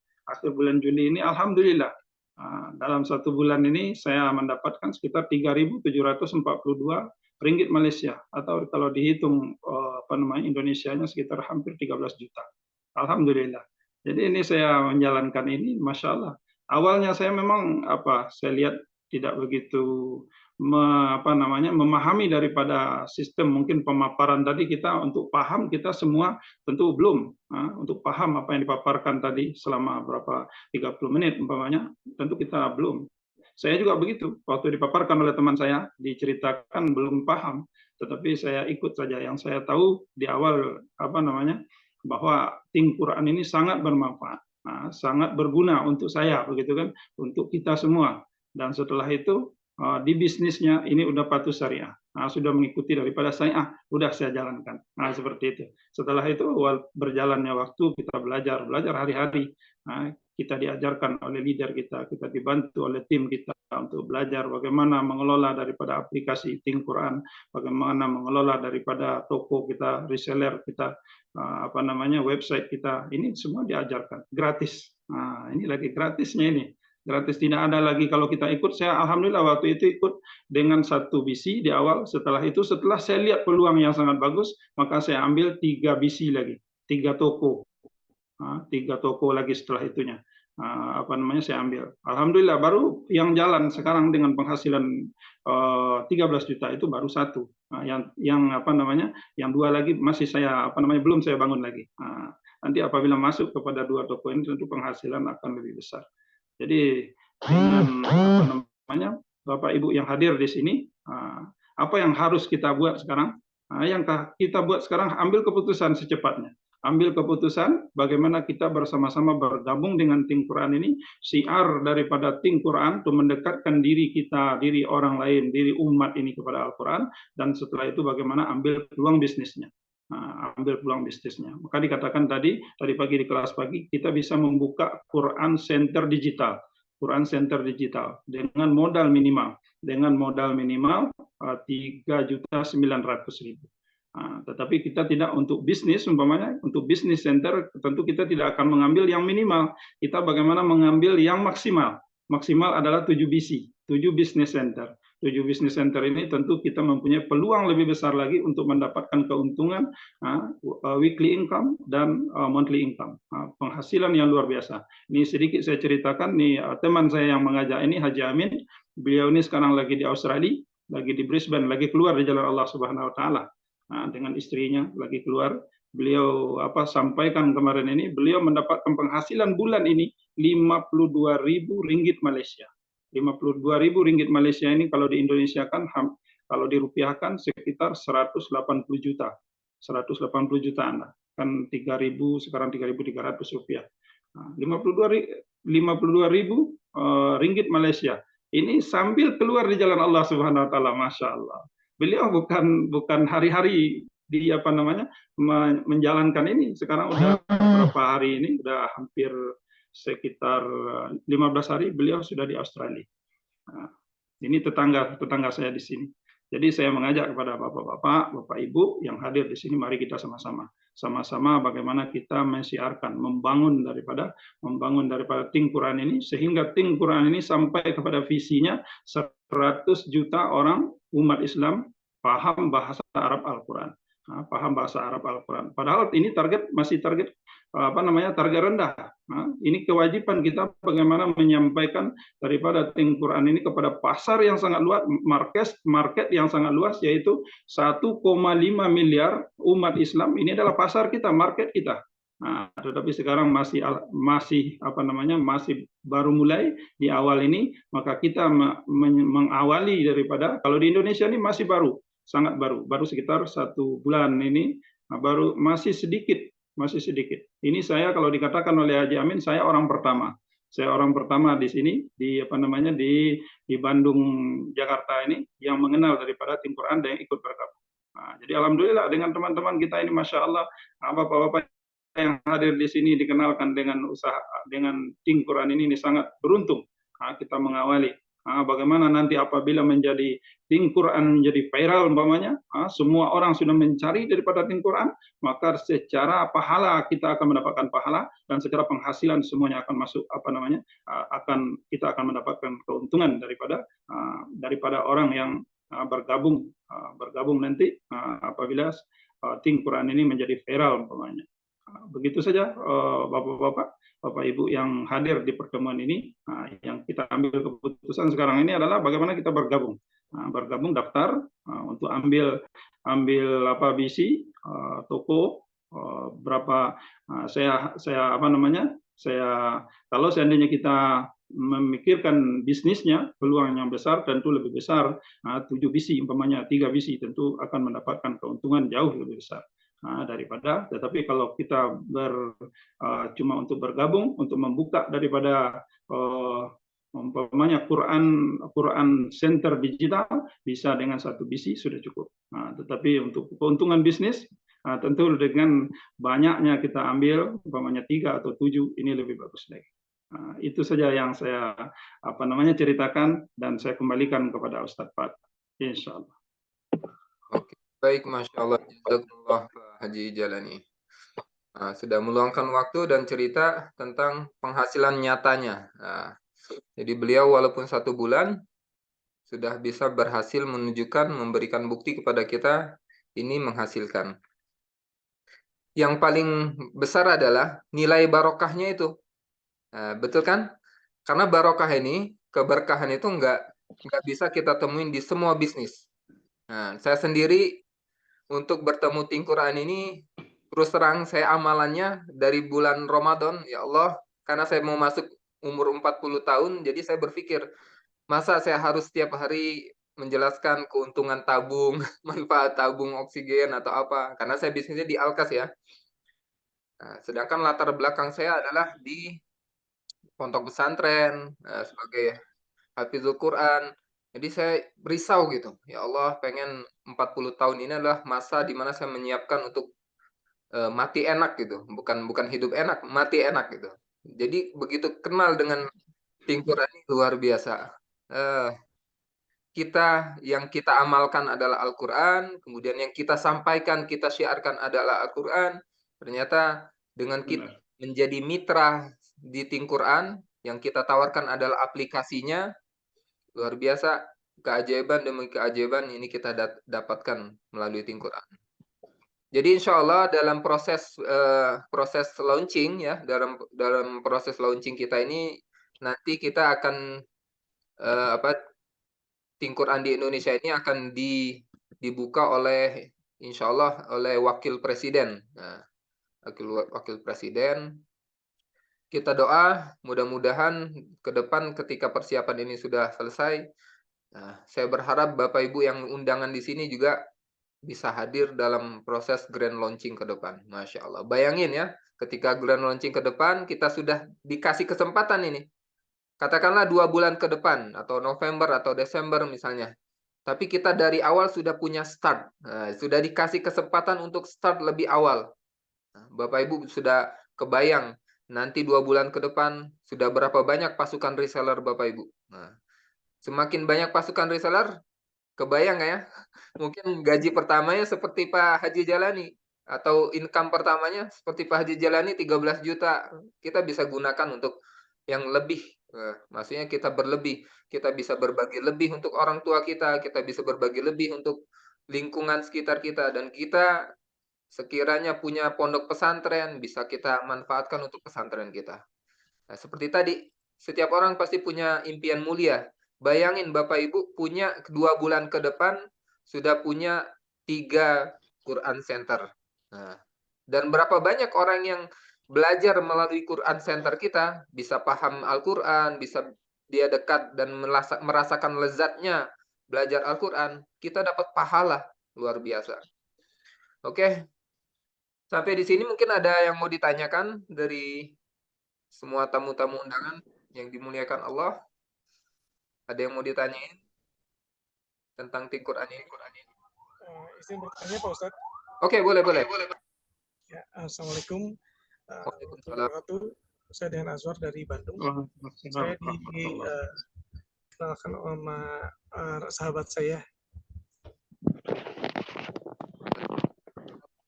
ini alhamdulillah dalam satu bulan ini saya mendapatkan sekitar 3.742 ringgit Malaysia, atau kalau dihitung Indonesianya sekitar hampir 13 juta. Alhamdulillah. Jadi ini saya menjalankan ini, masya Allah. Awalnya saya memang saya lihat tidak begitu memahami daripada sistem mungkin pemaparan tadi. Kita untuk paham, kita semua tentu belum untuk paham apa yang dipaparkan tadi selama 30 menit umpamanya, tentu kita belum. Saya juga begitu, waktu dipaparkan oleh teman saya diceritakan belum paham, tetapi saya ikut saja. Yang saya tahu di awal bahwa Think Quran ini sangat bermanfaat, sangat berguna untuk saya, begitu kan, untuk kita semua. Dan setelah itu di bisnisnya ini udah patuh syariah, sudah mengikuti daripada saya, udah saya jalankan. Seperti itu. Setelah itu berjalannya waktu, kita belajar hari-hari. Kita diajarkan oleh leader kita dibantu oleh tim kita untuk belajar bagaimana mengelola daripada aplikasi Think Quran, bagaimana mengelola daripada toko kita, reseller kita, website kita. Ini semua diajarkan gratis. Ini lagi gratisnya ini. Gratis, tidak ada lagi kalau kita ikut. Saya alhamdulillah waktu itu ikut dengan satu BC di awal. Setelah itu, setelah saya lihat peluang yang sangat bagus, maka saya ambil 3 BC lagi, 3 toko. 3 toko lagi setelah itunya. Saya ambil. Alhamdulillah baru yang jalan sekarang dengan penghasilan 13 juta itu baru satu. Yang 2 lagi masih saya belum saya bangun lagi. Nanti apabila masuk kepada 2 toko ini tentu penghasilan akan lebih besar. Jadi dengan Bapak Ibu yang hadir di sini, apa yang harus kita buat sekarang? Yang kita buat sekarang, ambil keputusan secepatnya. Ambil keputusan bagaimana kita bersama-sama bergabung dengan Think Quran ini. Syiar daripada Think Quran itu mendekatkan diri kita, diri orang lain, diri umat ini kepada Al-Quran. Dan setelah itu bagaimana ambil peluang bisnisnya. Maka dikatakan tadi pagi di kelas pagi, kita bisa membuka Quran Center Digital dengan modal minimal 3.900.000. Tetapi kita tidak untuk bisnis, umpamanya untuk bisnis center tentu kita tidak akan mengambil yang minimal, kita bagaimana mengambil yang maksimal adalah 7 BC, 7 business center. 7 business center ini tentu kita mempunyai peluang lebih besar lagi untuk mendapatkan keuntungan weekly income dan monthly income, penghasilan yang luar biasa. Ini sedikit saya ceritakan nih, teman saya yang mengajak ini Haji Amin, beliau ini sekarang lagi di Australia, lagi di Brisbane, lagi keluar di jalan Allah Subhanahu Wa Taala dengan istrinya lagi keluar. Beliau sampaikan kemarin ini, beliau mendapatkan penghasilan bulan ini 52.000 ringgit Malaysia. 52.000 ringgit Malaysia ini kalau di Indonesia kan, kalau dirupiahkan sekitar 180 juta. 180 juta Anda. Kan 3.000, sekarang 3.300 rupiah. 52.000 ringgit Malaysia. Ini sambil keluar di jalan Allah Subhanahu Wa Taala, masya Allah. Beliau bukan hari-hari di menjalankan ini. Sekarang udah beberapa hari ini, udah hampir sekitar 15 hari beliau sudah di Australia. Ini tetangga saya di sini. Jadi saya mengajak kepada bapak-bapak, bapak ibu yang hadir di sini, mari kita sama-sama bagaimana kita mensiarkan, membangun daripada Think Quran ini, sehingga Think Quran ini sampai kepada visinya 100 juta orang umat Islam paham bahasa Arab Al-Quran. Padahal ini masih target rendah. Ini kewajiban kita bagaimana menyampaikan daripada Think Quran ini kepada pasar yang sangat luas, market yang sangat luas, yaitu 1,5 miliar umat Islam. Ini adalah pasar kita, market kita. Tetapi sekarang masih baru mulai di awal ini, maka kita mengawali daripada, kalau di Indonesia ini masih sangat baru sekitar 1 bulan ini, baru masih sedikit. Ini saya kalau dikatakan oleh Haji Amin, saya orang pertama di sini di Bandung, Jakarta ini yang mengenal daripada Think Quran dan yang ikut bergabung. Jadi alhamdulillah dengan teman-teman kita ini, masya Allah, bapak-bapak yang hadir di sini dikenalkan dengan Think Quran ini sangat beruntung. Kita mengawali bagaimana nanti apabila menjadi Think Quran menjadi viral umpamanya, semua orang sudah mencari daripada Think Quran, maka secara pahala kita akan mendapatkan pahala dan secara penghasilan semuanya akan masuk kita akan mendapatkan keuntungan daripada orang yang bergabung nanti apabila Think Quran ini menjadi viral umpamanya. Begitu saja Bapak-bapak, Bapak Ibu yang hadir di pertemuan ini. Yang kita ambil keputusan sekarang ini adalah bagaimana kita bergabung. Bergabung daftar untuk ambil BC toko berapa saya kalau seandainya kita memikirkan bisnisnya peluang yang besar tentu lebih besar 7 BC umpamanya 3 BC tentu akan mendapatkan keuntungan jauh lebih besar daripada, tetapi kalau kita cuma untuk bergabung untuk membuka daripada umpamanya Quran Center digital bisa dengan 1 BC sudah cukup. Tetapi untuk keuntungan bisnis tentu dengan banyaknya kita ambil umpamanya 3 atau 7 ini lebih bagus lagi. Itu saja yang saya ceritakan dan saya kembalikan kepada Ustadz Pak. Insyaallah. Oke, baik, Masya Allah, jazakallah Pak Haji Jalani. Sudah meluangkan waktu dan cerita tentang penghasilan nyatanya. Jadi beliau walaupun 1 bulan sudah bisa berhasil menunjukkan, memberikan bukti kepada kita ini menghasilkan. Yang paling besar adalah nilai barokahnya itu. Betul kan? Karena barokah ini, keberkahan itu nggak bisa kita temuin di semua bisnis. Saya sendiri untuk bertemu Think Quran ini terus terang saya amalannya dari bulan Ramadan, ya Allah, karena saya mau masuk umur 40 tahun, jadi saya berpikir, masa saya harus setiap hari menjelaskan keuntungan tabung, manfaat tabung oksigen atau apa, karena saya bisnisnya di Alkas ya. Sedangkan latar belakang saya adalah di pondok pesantren sebagai hafizul Quran. Jadi saya risau gitu. Ya Allah, pengen 40 tahun ini adalah masa di mana saya menyiapkan untuk mati enak gitu. Bukan hidup enak, mati enak gitu. Jadi begitu kenal dengan Think Quran ini luar biasa. Yang kita amalkan adalah Al-Quran, kemudian yang kita sampaikan, kita syiarkan adalah Al-Quran. Ternyata dengan kita menjadi mitra di Think Quran, yang kita tawarkan adalah aplikasinya, luar biasa, keajaiban demi keajaiban ini kita dapatkan melalui Think Quran. Jadi insya Allah dalam proses launching ya, dalam proses launching kita ini nanti kita akan Think Quran di Indonesia ini akan dibuka oleh insya Allah oleh wakil presiden. Wakil presiden. Kita doa mudah-mudahan ke depan ketika persiapan ini sudah selesai, saya berharap Bapak Ibu yang undangan di sini juga bisa hadir dalam proses grand launching ke depan. Masya Allah. Bayangin ya, ketika grand launching ke depan, kita sudah dikasih kesempatan ini. Katakanlah 2 bulan ke depan, atau November atau Desember misalnya. Tapi kita dari awal sudah punya start. Sudah dikasih kesempatan untuk start lebih awal. Bapak Ibu sudah kebayang, nanti 2 bulan ke depan, sudah berapa banyak pasukan reseller Bapak Ibu. Semakin banyak pasukan reseller, kebayang nggak ya? Mungkin gaji pertamanya seperti Pak Haji Jalani, atau income pertamanya seperti Pak Haji Jalani 13 juta. Kita bisa gunakan untuk yang lebih. Maksudnya kita berlebih. Kita bisa berbagi lebih untuk orang tua kita bisa berbagi lebih untuk lingkungan sekitar kita, dan kita sekiranya punya pondok pesantren, bisa kita manfaatkan untuk pesantren kita. Seperti tadi, setiap orang pasti punya impian mulia. Bayangin Bapak Ibu punya 2 bulan ke depan sudah punya 3 Quran Center. Dan berapa banyak orang yang belajar melalui Quran Center kita, bisa paham Al-Quran, bisa dia dekat dan merasakan lezatnya belajar Al-Quran, kita dapat pahala luar biasa. Oke. Sampai di sini mungkin ada yang mau ditanyakan dari semua tamu-tamu undangan yang dimuliakan Allah. Ada yang mau ditanyain tentang Think Quran ini? Izin bertanya Pak Ustadz. Oke, boleh. Ya, Assalamualaikum. Waalaikumsalam. Saya dengan Azwar dari Bandung. Saya dikenalkan sama sahabat saya.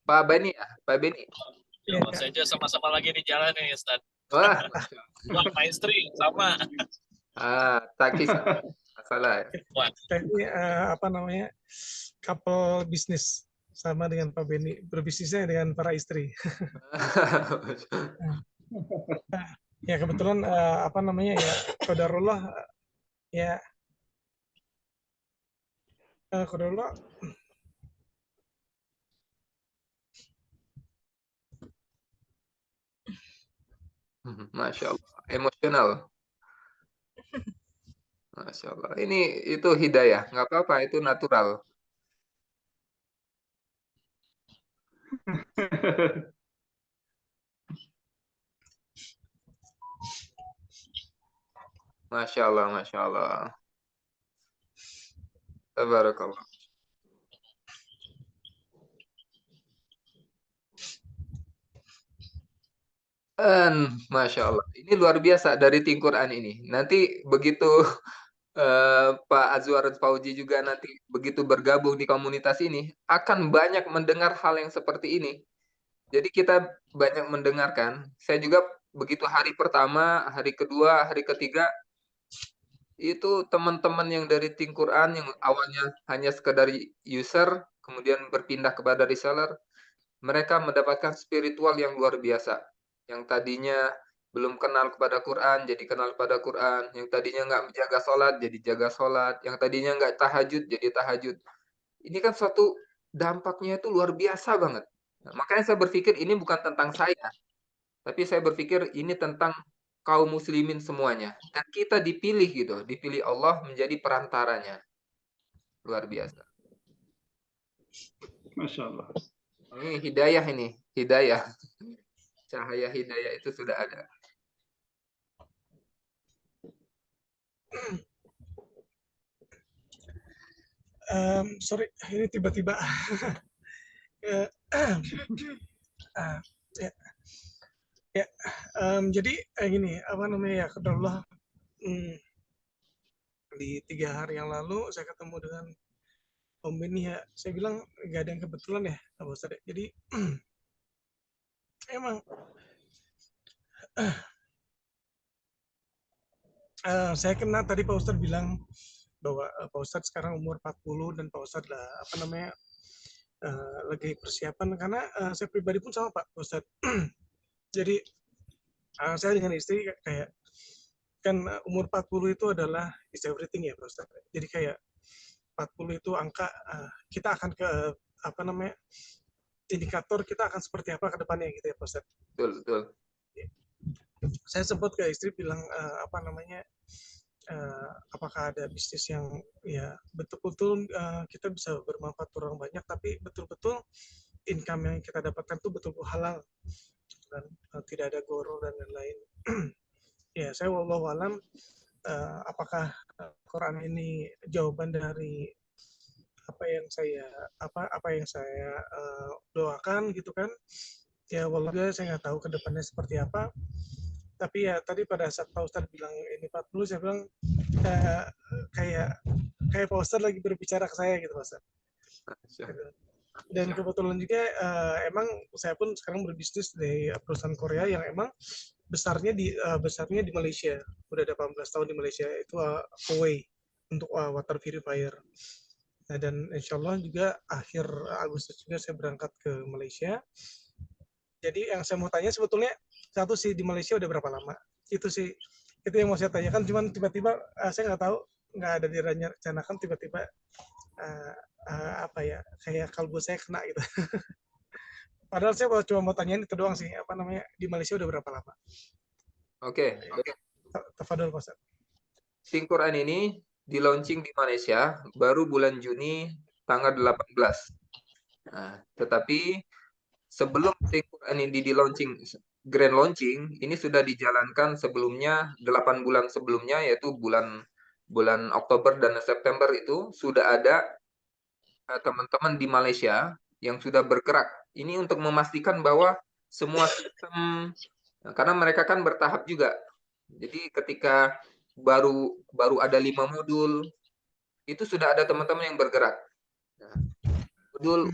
Pak Beni, Pak Beni. Iya, Ya, saja sama-sama lagi di jalan nih, Ustaz. Wah, Wah, Pak istri sama. takis masalah. Wah, Ini apa namanya, couple bisnis sama dengan Pak Beni, berbisnisnya dengan para istri. Ya kebetulan apa namanya ya, qadarullah ya, qadarullah Masya Allah, emosional. Masya Allah. Ini itu hidayah, nggak apa-apa, itu natural. Masya Allah, Masya Allah. Tabarakallah. Masya Allah. Ini luar biasa dari Tim Quran ini. Nanti begitu Pak Azwar Fauji juga nanti begitu bergabung di komunitas ini, akan banyak mendengar hal yang seperti ini. Jadi kita banyak mendengarkan. Saya juga begitu hari pertama, hari kedua, hari ketiga, itu teman-teman yang dari Tim Quran yang awalnya hanya sekedar user, kemudian berpindah kepada reseller, mereka mendapatkan spiritual yang luar biasa. Yang tadinya belum kenal kepada Quran, jadi kenal kepada Quran. Yang tadinya nggak menjaga sholat, jadi jaga sholat. Yang tadinya nggak tahajud, jadi tahajud. Ini kan suatu dampaknya itu luar biasa banget. Nah, makanya saya berpikir ini bukan tentang saya, tapi saya berpikir ini tentang kaum muslimin semuanya. Dan kita dipilih gitu, dipilih Allah menjadi perantaranya. Luar biasa. Masya Allah. Ini hidayah ini, hidayah. Cahaya hidayah itu sudah ada. sorry, ini tiba-tiba ya, ya jadi gini, apa namanya ya, qadarullah, di 3 hari yang lalu saya ketemu dengan Om Beni ya, saya bilang nggak ada yang kebetulan ya, Pak Ustadz. Jadi emang saya kena tadi Pak Ustadz bilang bahwa Pak Ustadz sekarang umur 40 dan Pak Ustadz lah apa namanya lagi persiapan, karena saya pribadi pun sama Pak Ustadz. Jadi saya dengan istri kayak kan umur 40 itu adalah is everything ya Pak Ustadz. Jadi kayak 40 itu angka kita akan ke apa namanya, indikator kita akan seperti apa ke depannya gitu ya Pak Ustadz. Betul, betul. Saya sempat ke istri bilang apa namanya, apakah ada bisnis yang ya betul-betul kita bisa bermanfaat orang banyak, tapi betul-betul income yang kita dapatkan itu betul-betul halal dan tidak ada goro dan lain-lain. Ya, saya wallahu alam apakah Quran ini jawaban dari apa yang saya doakan gitu kan. Ya wallahi saya nggak tahu ke depannya seperti apa. Tapi ya tadi pada saat Pak Ustadz bilang ini 40, saya bilang kayak Pak Ustadz lagi berbicara ke saya gitu Pak Ustadz. Dan kebetulan juga emang saya pun sekarang berbisnis di perusahaan Korea yang emang besarnya di Malaysia. Udah 18 tahun di Malaysia, itu Huawei untuk water purifier. Nah, dan insya Allah juga akhir Agustus juga saya berangkat ke Malaysia. Jadi yang saya mau tanya sebetulnya satu sih, di Malaysia udah berapa lama? Itu sih, itu yang mau saya tanyakan. Cuman tiba-tiba saya nggak tahu, nggak ada direncanakan, tiba-tiba apa ya, kayak kalbu saya kena gitu. Padahal saya cuma mau tanyain itu doang sih, apa namanya, di Malaysia udah berapa lama? Oke. Tafadhol Pak Ustaz. Tim Quran ini di launching di Malaysia baru bulan Juni tanggal 18. Nah, tetapi sebelum Tim Quran ini di launching, grand launching, ini sudah dijalankan sebelumnya 8 bulan sebelumnya, yaitu bulan Oktober dan September itu sudah ada teman-teman di Malaysia yang sudah bergerak. Ini untuk memastikan bahwa semua sistem, karena mereka kan bertahap juga. Jadi ketika baru ada 5 modul, itu sudah ada teman-teman yang bergerak. Nah, modul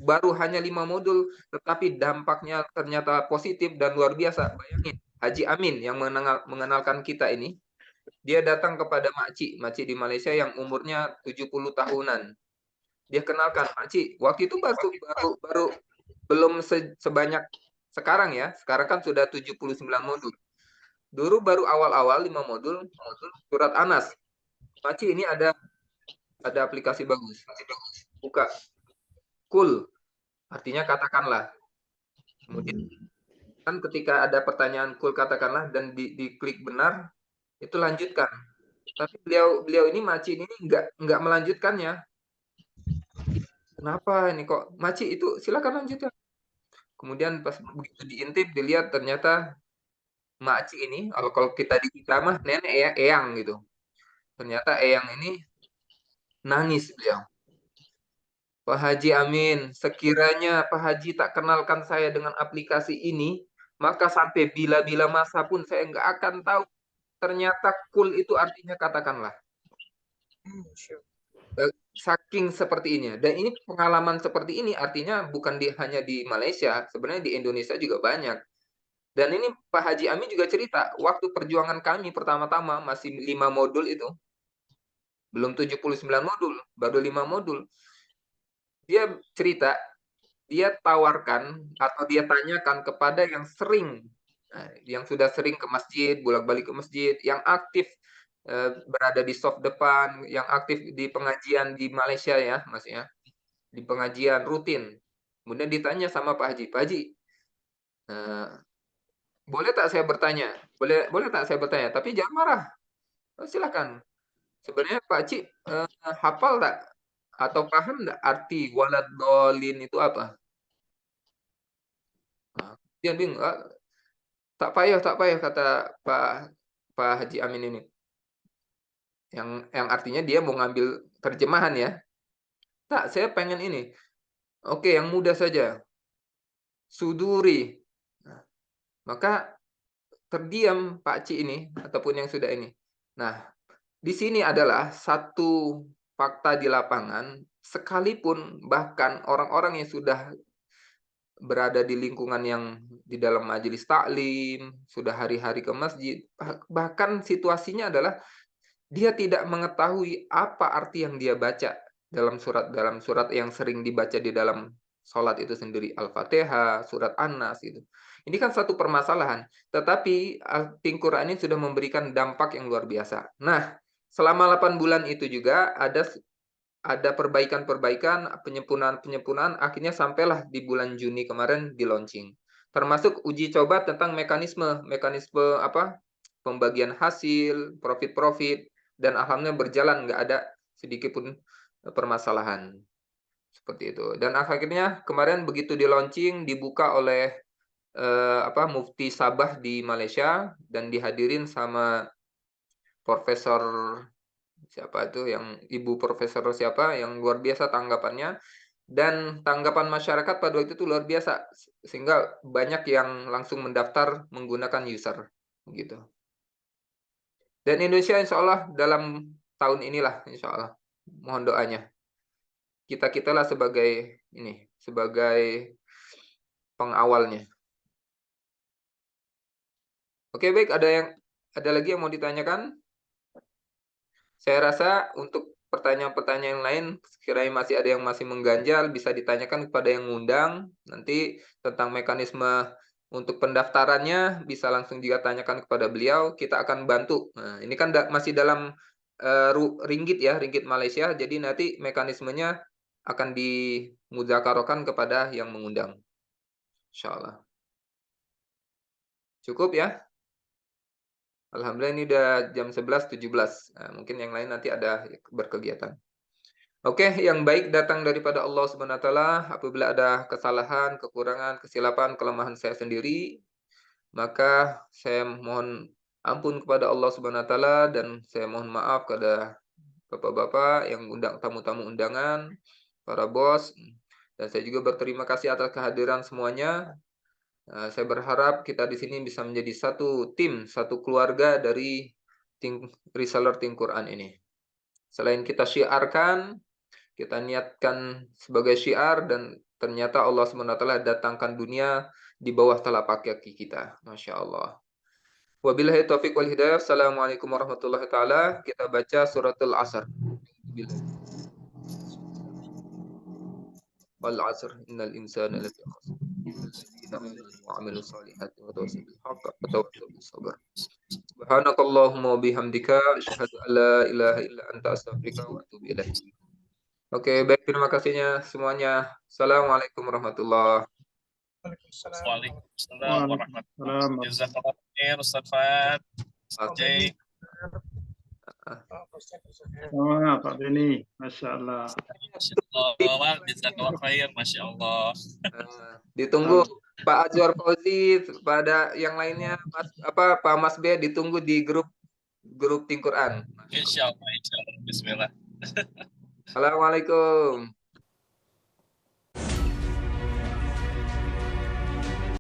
baru hanya 5 modul, tetapi dampaknya ternyata positif dan luar biasa. Bayangin, Haji Amin yang mengenalkan kita ini, dia datang kepada Makci di Malaysia yang umurnya 70 tahunan. Dia kenalkan, Makci, waktu itu baru belum sebanyak sekarang ya. Sekarang kan sudah 79 modul. Dulu baru awal-awal 5 modul surat Anas. Makci, ini ada aplikasi bagus. Buka. Kul, artinya katakanlah. Kemudian kan ketika ada pertanyaan kul katakanlah dan diklik benar, itu lanjutkan. Tapi beliau ini Makci ini nggak melanjutkannya. Kenapa ini kok? Makci itu silakan lanjutkan. Kemudian pas begitu diintip dilihat ternyata Makci ini kalau kita dikira mah nenek ya, eyang gitu. Ternyata eyang ini nangis beliau. Pak Haji Amin, sekiranya Pak Haji tak kenalkan saya dengan aplikasi ini, maka sampai bila-bila masa pun saya nggak akan tahu ternyata kul itu artinya katakanlah. Saking seperti ini. Dan ini pengalaman seperti ini artinya bukan hanya di Malaysia, sebenarnya di Indonesia juga banyak. Dan ini Pak Haji Amin juga cerita, waktu perjuangan kami pertama-tama masih 5 modul itu, belum 79 modul, baru 5 modul. Dia cerita, dia tawarkan atau dia tanyakan kepada yang sering, yang sudah sering ke masjid, bolak-balik ke masjid, yang aktif berada di soft depan, yang aktif di pengajian di Malaysia ya, Mas ya, di pengajian rutin. Kemudian ditanya sama Pak Haji, Pak Haji, boleh tak saya bertanya? Boleh tak saya bertanya? Tapi jangan marah. Silakan. Sebenarnya Pak Haji hafal tak atau paham tak arti walad dolin itu apa? Dia bingung. Tak payah kata Pak Haji Amin ini. Yang artinya dia mau ngambil terjemahan ya. Tak, saya pengen ini. Oke, yang mudah saja. Suduri. Nah, maka terdiam Pak Ci ini ataupun yang sudah ini. Nah, di sini adalah satu fakta di lapangan, sekalipun bahkan orang-orang yang sudah berada di lingkungan yang di dalam majelis taklim, sudah hari-hari ke masjid, bahkan situasinya adalah dia tidak mengetahui apa arti yang dia baca dalam surat yang sering dibaca di dalam sholat itu sendiri, Al-Fatihah, surat An-Nas itu. Ini kan satu permasalahan, tetapi Al-Quran ini sudah memberikan dampak yang luar biasa. Nah, selama 8 bulan itu juga ada perbaikan-perbaikan, penyempurnaan, akhirnya sampailah di bulan Juni kemarin di launching. Termasuk uji coba tentang mekanisme apa? Pembagian hasil, profit, dan alhamdulillah berjalan, nggak ada sedikit pun permasalahan. Seperti itu. Dan akhirnya kemarin begitu di launching, dibuka oleh Mufti Sabah di Malaysia, dan dihadirin sama Profesor siapa itu yang ibu profesor siapa yang luar biasa tanggapannya, dan tanggapan masyarakat pada waktu itu luar biasa sehingga banyak yang langsung mendaftar menggunakan user gitu. Dan Indonesia insya Allah dalam tahun inilah insya Allah, mohon doanya, kita lah sebagai pengawalnya. Oke, baik, ada lagi yang mau ditanyakan? Saya rasa untuk pertanyaan-pertanyaan yang lain, sekiranya masih ada yang masih mengganjal, bisa ditanyakan kepada yang ngundang. Nanti tentang mekanisme untuk pendaftarannya, bisa langsung juga tanyakan kepada beliau. Kita akan bantu. Nah, ini kan masih dalam ringgit ya, ringgit Malaysia. Jadi nanti mekanismenya akan dimudzakarahkan kepada yang mengundang. Insya Allah. Cukup ya? Alhamdulillah ini udah jam 11.17. Nah, mungkin yang lain nanti ada berkegiatan. Oke, yang baik datang daripada Allah Subhanahu wa taala. Apabila ada kesalahan, kekurangan, kesilapan, kelemahan saya sendiri, maka saya mohon ampun kepada Allah Subhanahu wa taala, dan saya mohon maaf kepada Bapak-bapak yang undang, tamu-tamu undangan, para bos, dan saya juga berterima kasih atas kehadiran semuanya. Saya berharap kita di sini bisa menjadi satu tim, satu keluarga dari reseller Think Quran ini. Selain kita syiarkan, kita niatkan sebagai syiar, dan ternyata Allah SWT datangkan dunia di bawah telapak kaki kita. Masya Allah. Wabillahi taufiq wal hidayah. Assalamualaikum warahmatullahi taala. Kita baca suratul Asr. Wal asr innal insana lafi khusr. Alladzina amanu wa 'amilus solihati wa tawassaw bil haqqi wa tawassaw bis sabr. Subhanakallahumma wa bihamdika asyhadu an la ilaha illa anta astaghfiruka wa atubu ilaik. Oke, baik, terima kasihnya semuanya. Assalamualaikum warahmatullahi wabarakatuh. Waalaikumsalam. Waalaikumsalam warahmatullahi wabarakatuh. Jazakallah khair, Ustaz Fad. Jai. Pak Beni, Masya Allah. Jazakallah, jazakallah khair, Masya Allah. Ditunggu Pak Azwar Fauzi, pada yang lainnya Pak Mas B ditunggu di grup Think Quran. Insya Allah. Bismillah. Assalamualaikum.